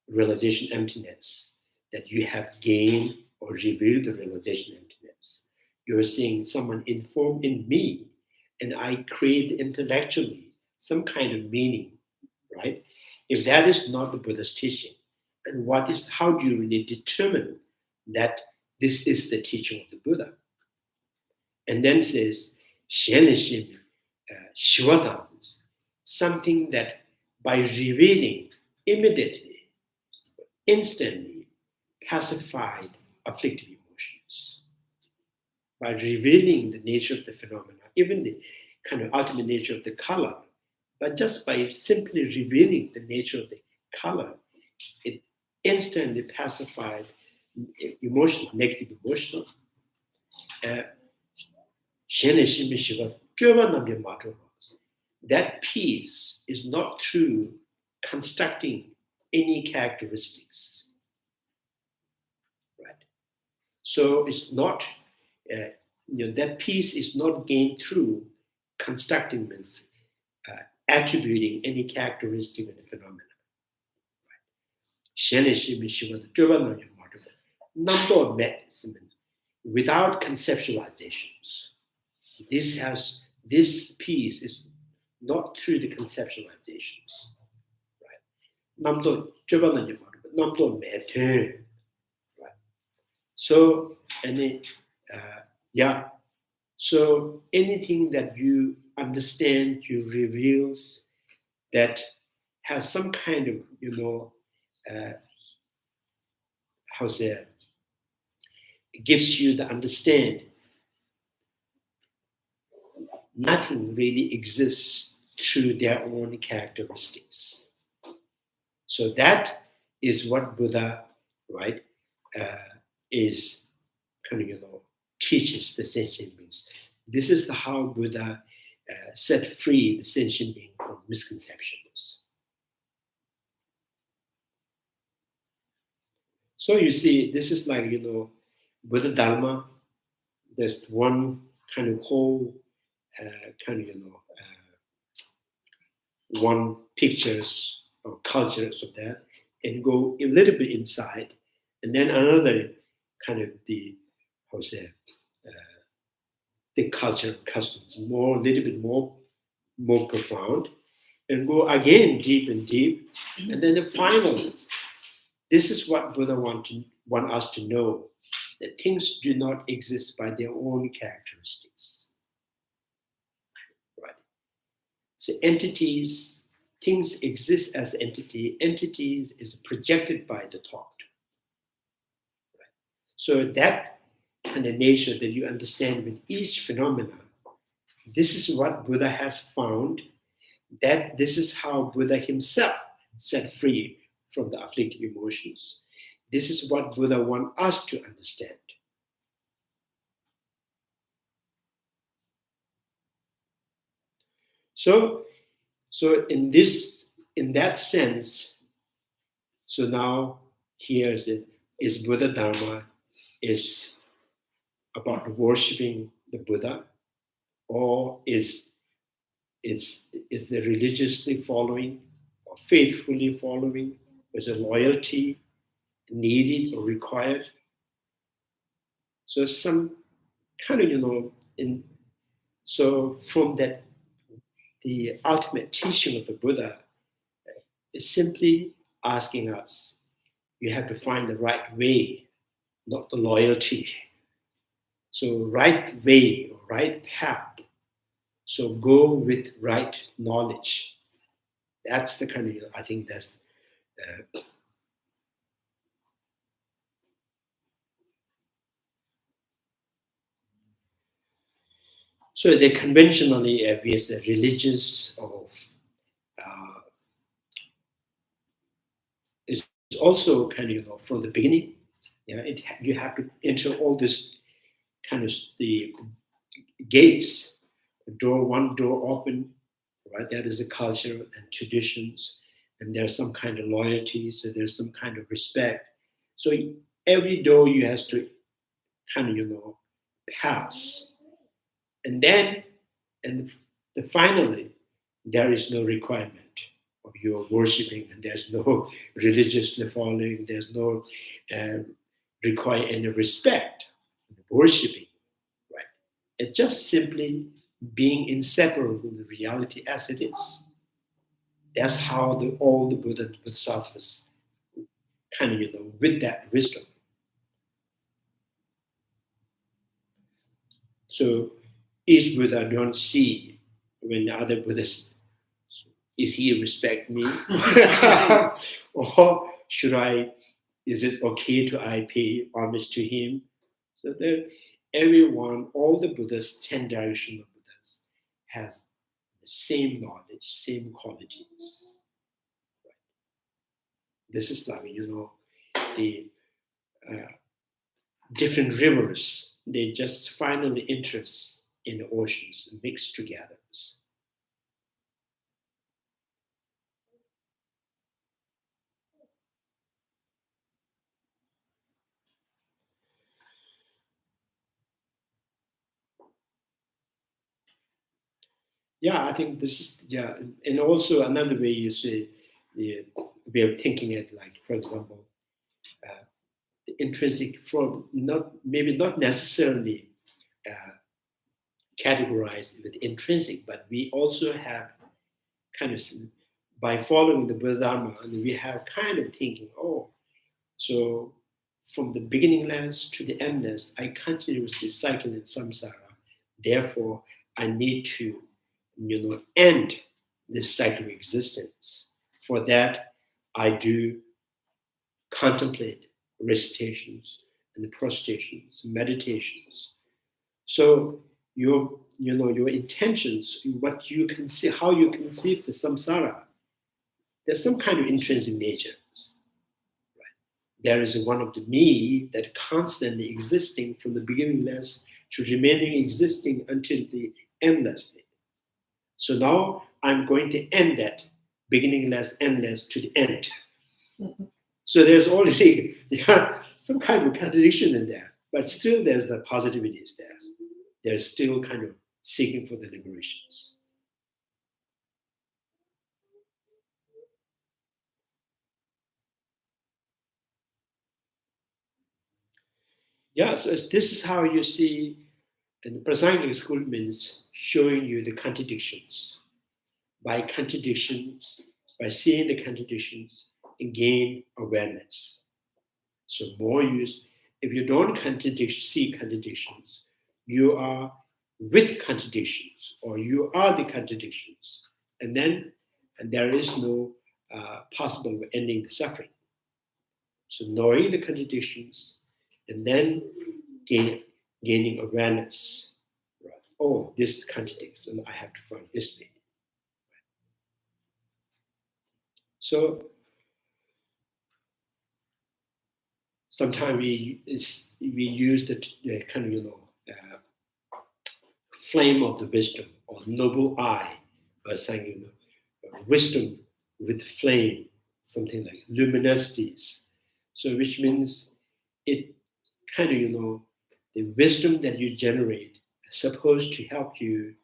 realization emptiness that you have gained or revealed the realization emptiness? You're seeing someone inform in me, and I create intellectually some kind of meaning, right? If that is not the Buddha's teaching, and how do you really determine that this is the teaching of the Buddha? And then says, Shivatams, something that by revealing immediately, instantly pacified afflictive emotions. By revealing the nature of the phenomena, even the kind of ultimate nature of the color, but just by simply revealing the nature of the color, it instantly pacified emotional, negative emotional. That peace is not through constructing any characteristics, right? So it's not, that peace is not gained through constructing, means attributing any characteristic of the phenomena. Without conceptualizations. This piece is not through the conceptualizations, right? Right? So, so anything that you understand, you reveals that has some kind of, gives you the understand nothing really exists through their own characteristics. So that is what Buddha, right, is teaches the sentient beings. This is how Buddha set free the sentient being from misconceptions. So you see, this is like, Buddha Dharma, there's one kind of whole, one pictures or cultures of that, and go a little bit inside, and then another kind of the culture customs, a little bit more profound, and go again deep and deep, and then the final is, this is what Buddha want us to know, that things do not exist by their own characteristics. Right? So entities, things exist as entities is projected by the thought. Right? So that kind of nature that you understand with each phenomenon, this is what Buddha has found, that this is how Buddha himself set free from the afflictive emotions. This is what Buddha wants us to understand. So in that sense, so now here's it, is Buddha Dharma is about worshiping the Buddha, or is the religiously following or faithfully following? Is a loyalty needed or required? So some kind of, so from that, the ultimate teaching of the Buddha is simply asking us, you have to find the right way, not the loyalty. So right way, right path. So go with right knowledge. That's the kind of, I think that's, so they conventionally appears a religious of, is also kind of, from the beginning, you have to enter all this kind of the gates, one door open, right? That is a culture and traditions, and there's some kind of loyalty, so there's some kind of respect. So every door you have to kind of, pass. And then, finally, there is no requirement of your worshiping, and there's no religiously following, there's no require any respect, worshiping, right? It's just simply being inseparable from the reality as it is. That's how all the Buddha and Bodhisattvas kind of, with that wisdom. So each Buddha don't see when the other Buddhas, is he respect me? Or is it okay I pay homage to him? So everyone, all the Buddhas, 10 directions of Buddhas, has the same knowledge, same qualities. This is like, the different rivers, they just finally interest in the oceans, mixed together. Yeah, I think this is, and also another way you see, the way of thinking it, like, for example, the intrinsic form, maybe not necessarily categorized with intrinsic, but we also have kind of, by following the Buddha Dharma, and we have kind of thinking, so from the beginningless to the endless, I continuously cycle in samsara. Therefore, I need to, end this cycle of existence. For that, I do contemplate recitations and prostrations, meditations. So your intentions, what you can see, how you conceive the samsara, there's some kind of intrinsic nature. Right? There is one of the me that constantly existing from the beginningless to remaining existing until the endlessly. So now I'm going to end that beginningless, endless to the end. So there's already some kind of contradiction in there, but still there's the positivities there. There's still kind of seeking for the liberations. Yeah, so this is how you see, and Prasangika school means showing you the contradictions. By contradictions, by seeing the contradictions, and gain awareness. So more use, if you don't see contradictions, you are with contradictions, or you are the contradictions. And there is no possible of ending the suffering. So knowing the contradictions, and then gaining awareness. Right? Oh, this contradicts, and I have to find this way. So sometimes we use the kind of flame of the wisdom, or noble eye, or saying wisdom with flame, something like luminosities. So which means it kind of the wisdom that you generate is supposed to help you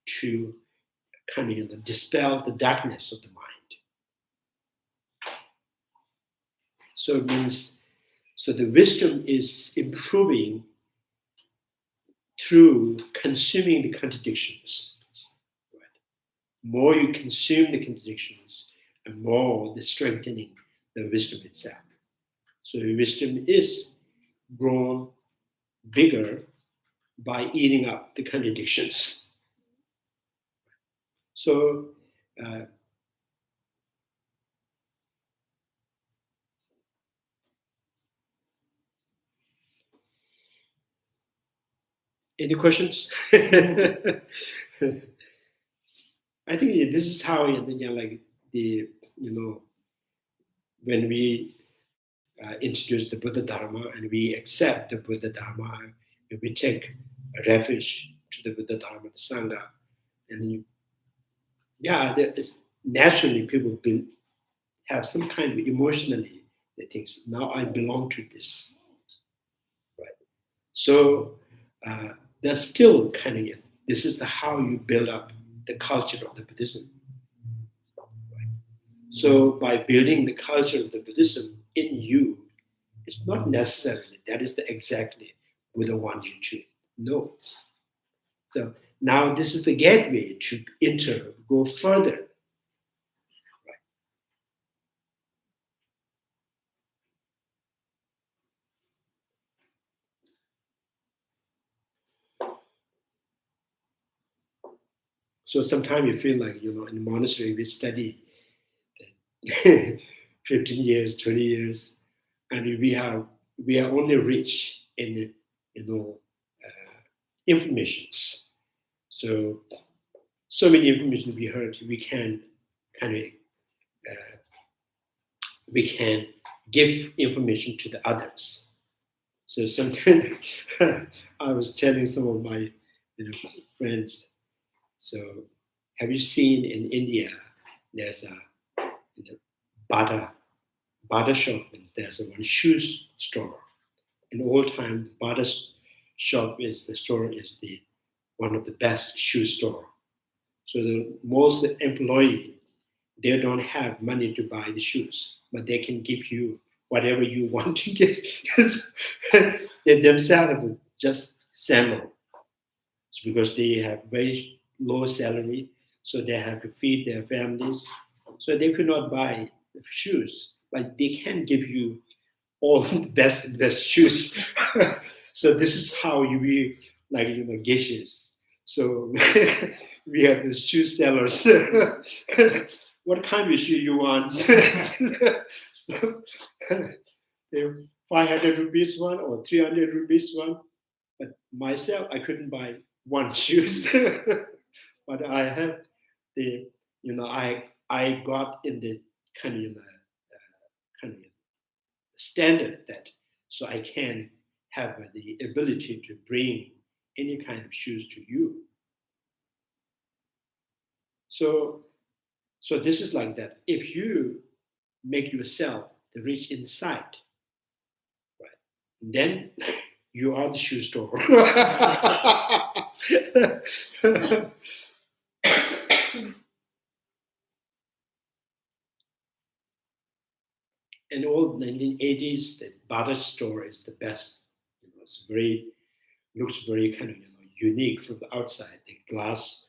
to kind of dispel the darkness of the mind. So it means, so the wisdom is improving through consuming the contradictions. Right? More you consume the contradictions, and more the strengthening the wisdom itself. So wisdom is grown bigger by eating up the contradictions. So any questions? I think this is how like the when we introduce the Buddha Dharma and we accept the Buddha Dharma, and we take refuge to the Buddha Dharma and Sangha, and naturally people have some kind of emotionally they think now I belong to this, right? So there's still kind of this is how you build up the culture of the Buddhism. Right? So by building the culture of the Buddhism in you, it's not necessarily that is the exactly Buddha wants you to know. So now this is the gateway to go further. Right? So sometimes you feel like, in the monastery we study 15 years, 20 years, and we are only rich in, informations. So many information we heard, we can kind of, we can give information to the others. So sometimes I was telling some of my friends, so have you seen in India, there's a Bata shop, there's a one shoes store. In all time, Bata shop is the one of the best shoe store. So the most employee, they don't have money to buy the shoes, but they can give you whatever you want to get. They themselves just sample. It's because they have very low salary, so they have to feed their families. So they could not buy shoes, but they can give you all the best shoes. So this is how you be like geishas. So we have the shoe sellers. What kind of shoe you want? So 500 rupees one or 300 rupees one. But myself, I couldn't buy one shoes. But I have the, I got in this kind of standard that so I can have the ability to bring any kind of shoes to you. So this is like that. If you make yourself the reach inside, right? Then you are the shoe store. In all 1980s, the Bata store is the best. It's looks very kind of unique from the outside. The glass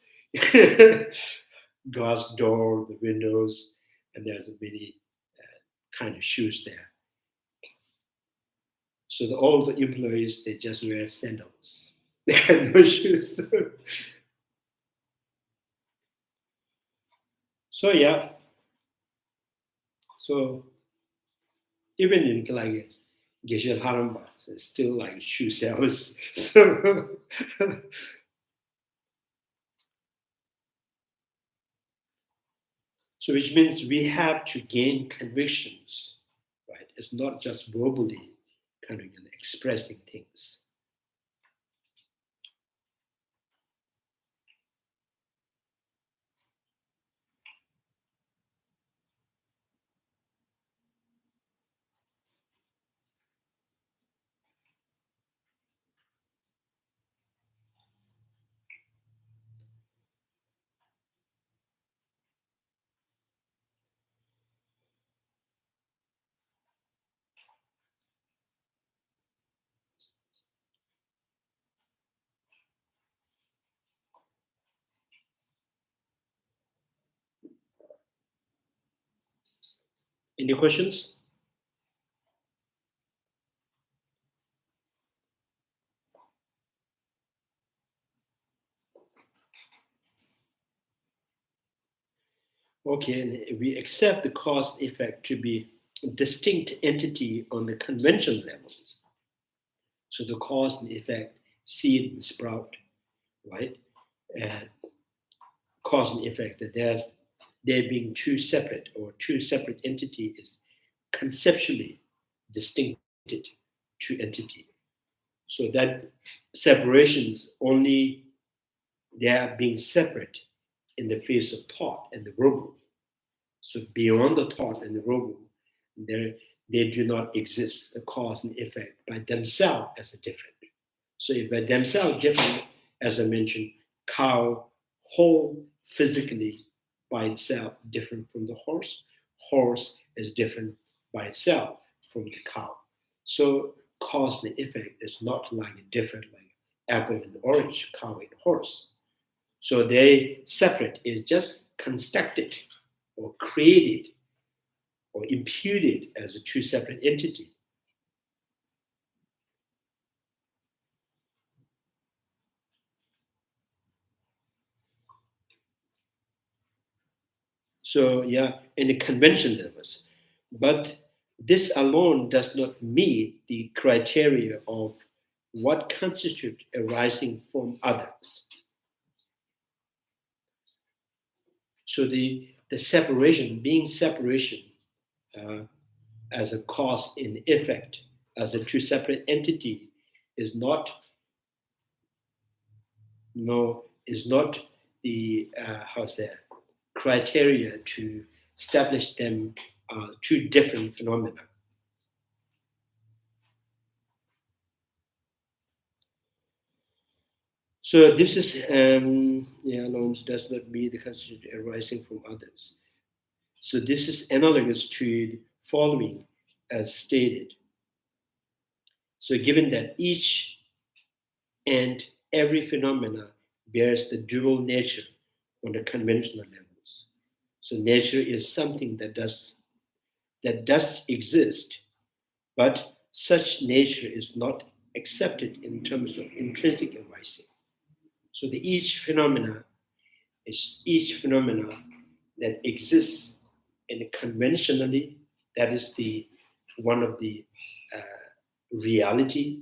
glass door, the windows, and there's many kind of shoes there. So all the employees, they just wear sandals. They have no shoes. So yeah. So even in like Geshe Haramba, it's still like shoe sales. So which means we have to gain convictions, right? It's not just verbally kind of expressing things. Any questions? Okay, and we accept the cause and effect to be a distinct entity on the conventional levels. So the cause and effect, seed and sprout, right? And cause and effect, that there being two separate entity is conceptually distincted two entity. So that separations only they are being separate in the face of thought and the verbal. So beyond the thought and the verbal, they do not exist, the cause and effect by themselves as a different. So if by themselves different, as I mentioned, cow, whole physically by itself different from the horse. Horse is different by itself from the cow. So cause and effect is not like different like apple and orange, cow and horse. So they separate is just constructed or created or imputed as a two separate entity. So yeah, in the convention levels. But this alone does not meet the criteria of what constitutes arising from others. So the separation, being separation as a cause and effect, as a two separate entity, is not the criteria to establish them two different phenomena. So this is does not mean the constitution arising from others. So this is analogous to the following as stated. So given that each and every phenomena bears the dual nature on the conventional levels. So nature is something that does exist, but such nature is not accepted in terms of intrinsic arising. So each phenomena that exists in conventionally, that is the one of the reality.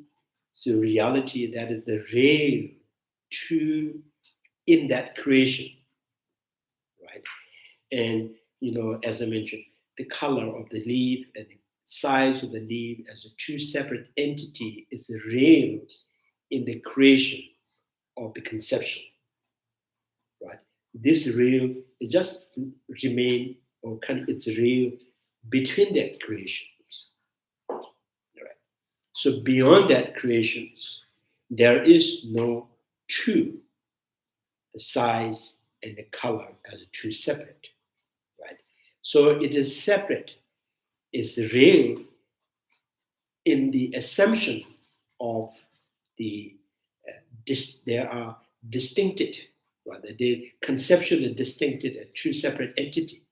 So reality, that is the real true in that creation, right? And as I mentioned, the color of the leaf and the size of the leaf as a two separate entity is real in the creation of the conception, right? This real it just remain or it's real between that creations. Right? So beyond that creations, there is no two, the size and the color as two separate. Right? So it is separate, it's real in the assumption of the there are distincted, rather they conceptually distincted as two separate entity.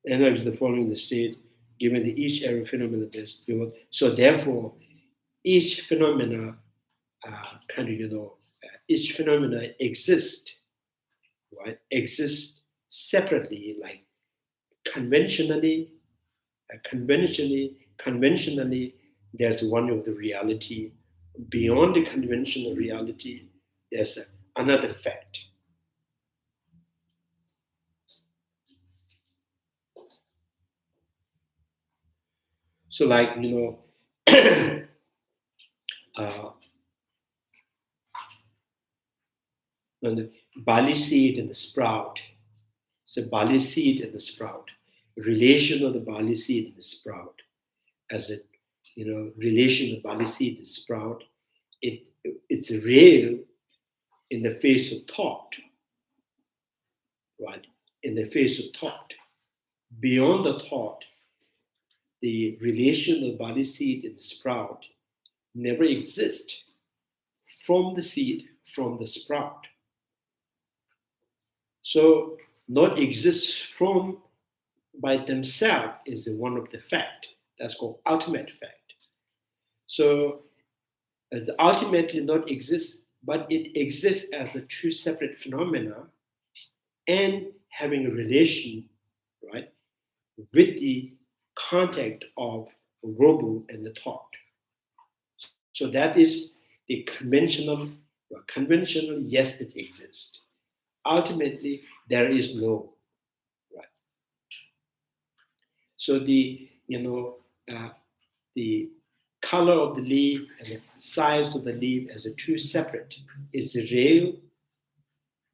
Energy the following the state, given the each every phenomenon is pure. So therefore, each phenomena each phenomena exists, right? Exists separately, like conventionally, there's one of the reality. Beyond the conventional reality, there's another fact. So, like when the barley seed and the sprout. So barley seed and the sprout, relation of the barley seed and the sprout, as a relation of barley seed and sprout, it's real in the face of thought, right? In the face of thought. Beyond the thought, the relation of barley seed and the sprout never exists from the seed, from the sprout. So not exists from by themselves is one of the fact. That's called ultimate fact. So as ultimately not exists, but it exists as a two separate phenomena and having a relation, right, with the contact of robo and the thought. So that is the conventional, yes, it exists. Ultimately, there is no, right? So the color of the leaf and the size of the leaf as a two separate is real,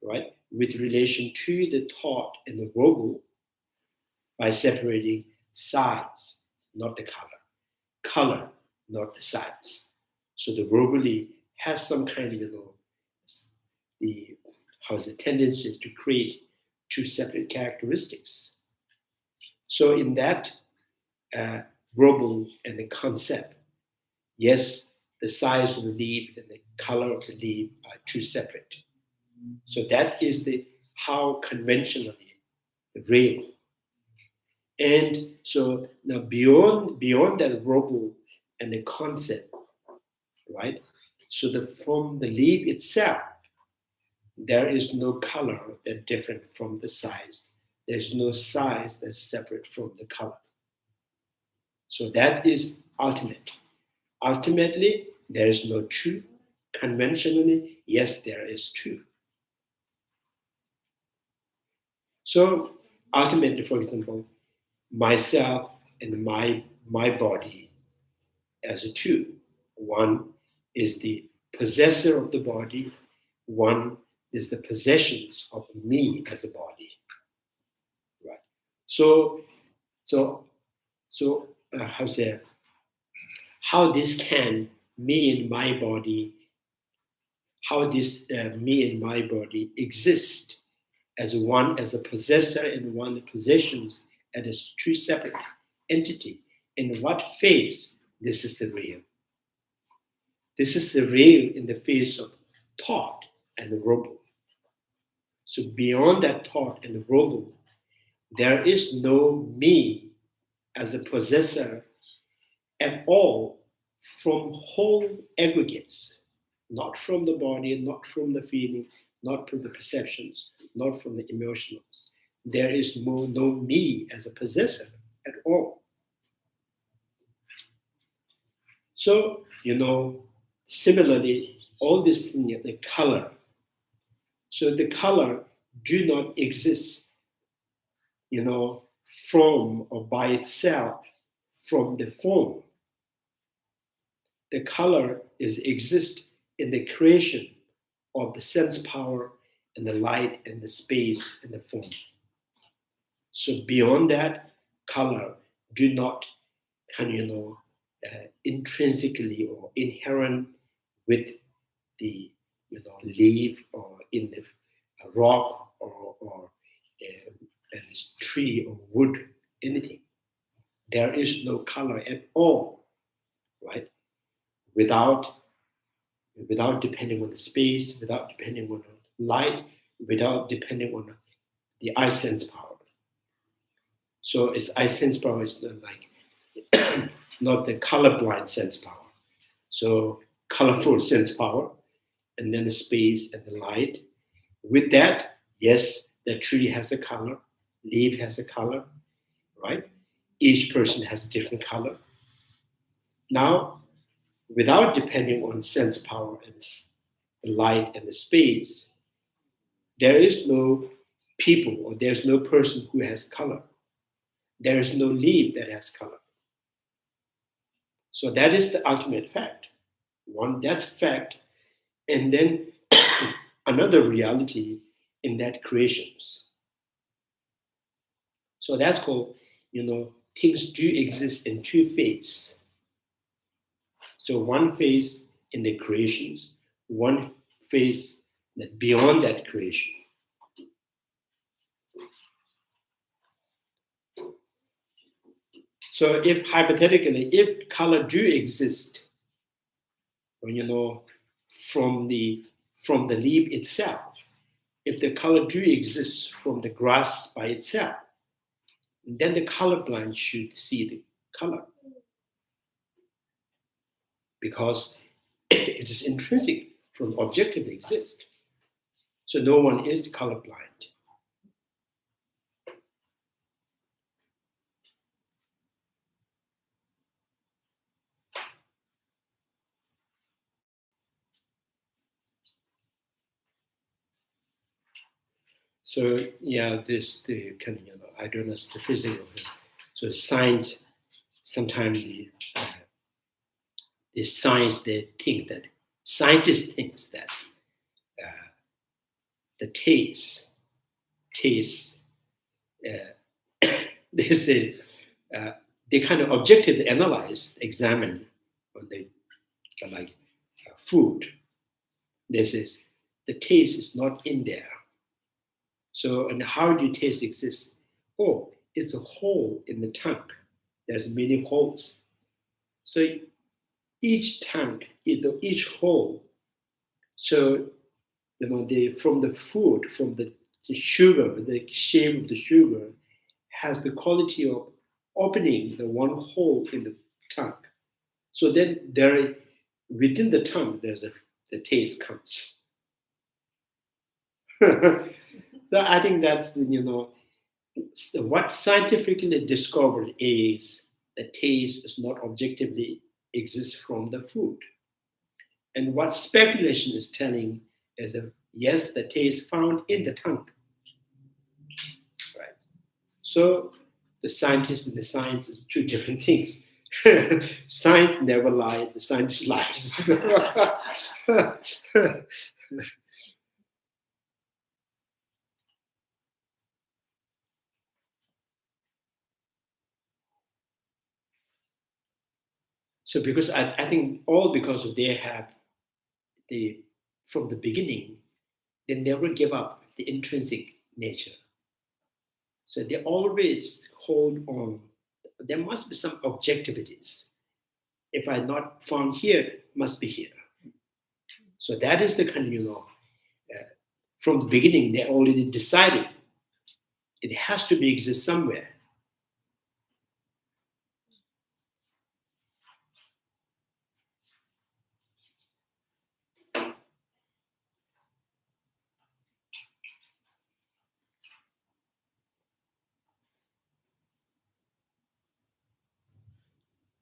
right, with relation to the thought and the robo by separating size, not the color, not the size. So the robo leaf has some kind of tendency to create two separate characteristics. So in that robo and the concept, yes, the size of the leaf and the color of the leaf are two separate. So that is how conventionally real. And so now beyond that robo and the concept, right? So from the leaf itself, there is no color that's different from the size. There's no size that's separate from the color. So that is ultimate. Ultimately, there is no two. Conventionally, yes, there is two. So ultimately, for example, myself and my body as a two. One is the possessor of the body. One is the possessions of me as a body. Right. So how this can me and my body, how this me and my body exist as one as a possessor and one possessions as two separate entity. In what phase? This is the real. This is the real in the face of thought and the robo. So beyond that thought and the robo, there is no me as a possessor at all from whole aggregates, not from the body, not from the feeling, not from the perceptions, not from the emotions. There is no me as a possessor at all. So, similarly, all this thing, the color. So the color do not exist, from or by itself from the form. the color exists in the creation of the sense power and the light and the space and the form. So beyond that, color do not intrinsically or inherent with the leaf or in the rock or this tree or wood, anything. There is no color at all, right? Without depending on the space, without depending on the light, without depending on the eye sense power. So its eye sense power is not like not the colorblind sense power. So colorful sense power, and then the space and the light. With that, yes, the tree has a color, leaf has a color, right? Each person has a different color. Now, without depending on sense power and the light and the space, there is no people or there's no person who has color. There is no leaf that has color. So that is the ultimate fact. That's fact. And then another reality in that creations. So that's called, things do exist in two phases. So one phase in the creations, one phase that beyond that creation. So if hypothetically, if color do exist, from the leaf itself, if the color do exist from the grass by itself, then the colorblind should see the color because it is intrinsic from objectively exist. So no one is colorblind. So yeah, the kind of I don't know the physics of it. So science sometimes the science they think that scientists think that the taste they say they kind of objectively analyze, examine, or they like food. They says the taste is not in there. So, and how do taste exist? Oh, it's a hole in the tongue. There's many holes. So each tongue, each hole. So, from the food, from the sugar, the shape of the sugar has the quality of opening the one hole in the tongue. So then within the tongue, the taste comes. So I think that's what scientifically discovered is that taste is not objectively exists from the food. And what speculation is telling is that yes, the taste found in the tongue. Right. So the scientist and the science is two different things. Science never lies, the scientist lies. So because I think all because of they have from the beginning, they never give up the intrinsic nature. So they always hold on. There must be some objectivities. If I not found here, must be here. So that is the kind of, from the beginning, they already decided it has to be exist somewhere.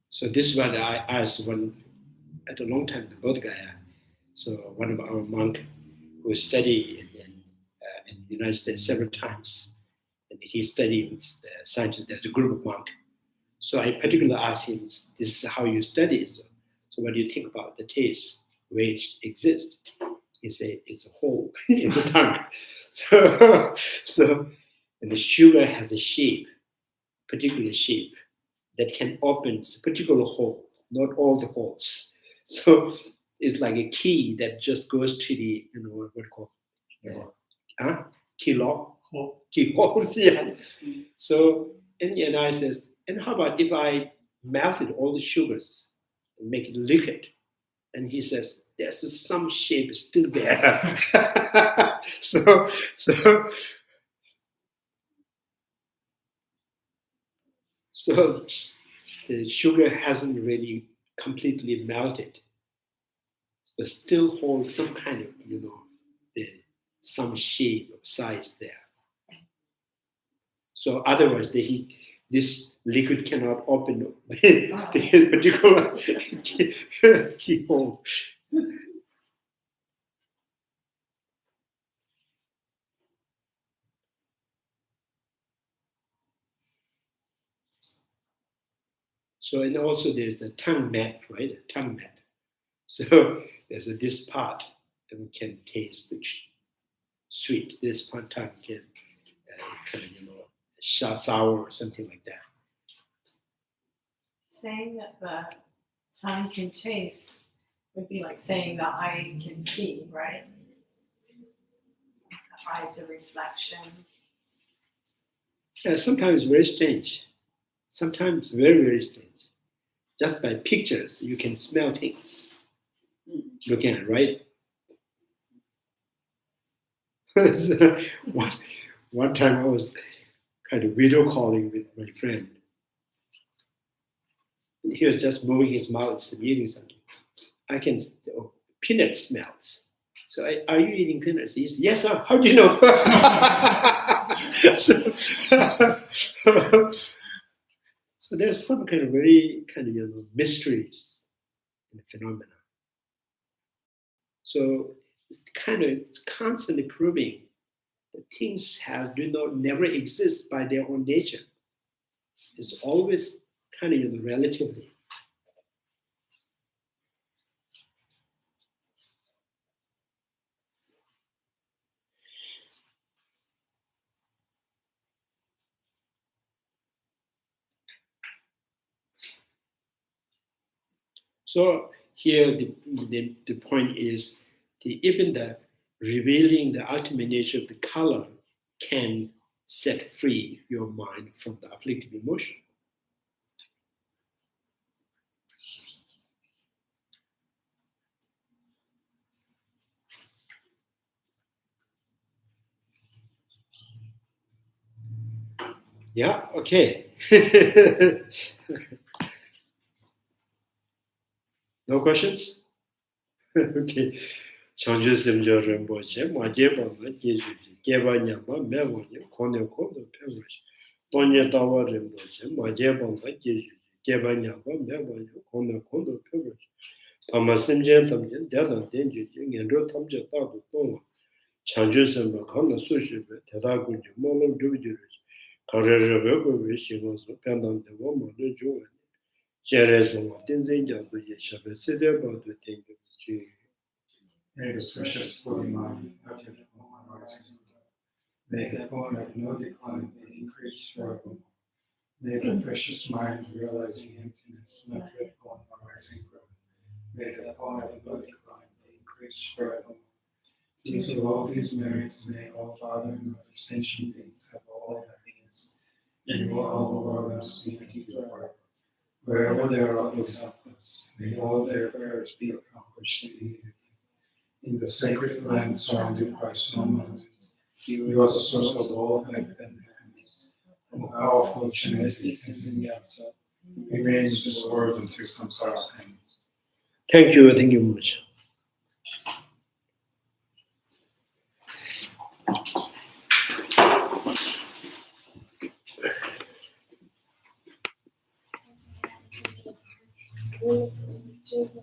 So this is what I asked at a long time, the Bodh Gaya. So one of our monk who studied in the United States several times, and he studied with scientists. There's a group of monks. So I particularly asked him, "This is how you study?" So So what do you think about the taste, where it exists? You say it's a hole in the tongue. So and the sugar has a shape, particular shape that can open a particular hole, not all the holes. So it's like a key that just goes to the, what you call, key lock, key holes, yeah. So, and I says, and how about if I melted all the sugars and make it liquid? And he says, there's some shape still there. so the sugar hasn't really completely melted, but still holds some kind of, some shape of size there. So otherwise, this liquid cannot open the particular keyhole. So, and also there's a tongue map, right? A tongue map. So there's this part that we can taste the sweet. This part tongue can kind of, sour or something like that.
Saying that the tongue can taste would be like saying the eye can see, right? The eye is a reflection.
Sometimes very strange. Sometimes very, very strange. Just by pictures, you can smell things. Looking at, right? So one time I was kind of video calling with my friend. He was just moving his mouth, eating something. I can, peanut smells. So are you eating peanuts? He said, yes, sir. How do you know? So there's some kind of very mysteries in the phenomena. So it's constantly proving that things never exist by their own nature. It's always relatively. So here the point is even the revealing the ultimate nature of the color can set free your mind from the afflictive emotion. Yeah, okay. No questions? Okay. Chanju simjo rinpoche, ma jeba ma jeju, geba nyamba mewa nye, kone kodo pewash. Tonye tawa rinpoche, ma jeba ma jeju, geba nyamba mewa nye, kone kodo pewash. Pama simjen tamjen, dedan tenju, ngendro tamje tatu tongwa. Chanju simba kanda sushibe, teta kunju, molom jubjirush. Kare rebe gobe shigonso, pendan dewa ma le juwa. Jere songa, tenzen jabu ye shabe, sede badu tenju, chi.
May the precious holy mind not yet on rising. May the poem have no decline but increase forevermore. May the precious mind realizing emptiness not yet on rising grow. May the poem have no decline but increase forevermore. Due to all these merits, may all Father and Mother sentient beings have all happiness. And may all the worlds be happy forever. Wherever there are Bodhisattvas, may all their prayers be accomplished immediately. In the sacred land surrounded by snow mountains, you are the source of all benefit and happiness. O powerful Chandrakirti Tenzin Gyatso, remain in this world until samsara ends.
Thank you very much.
Thank you.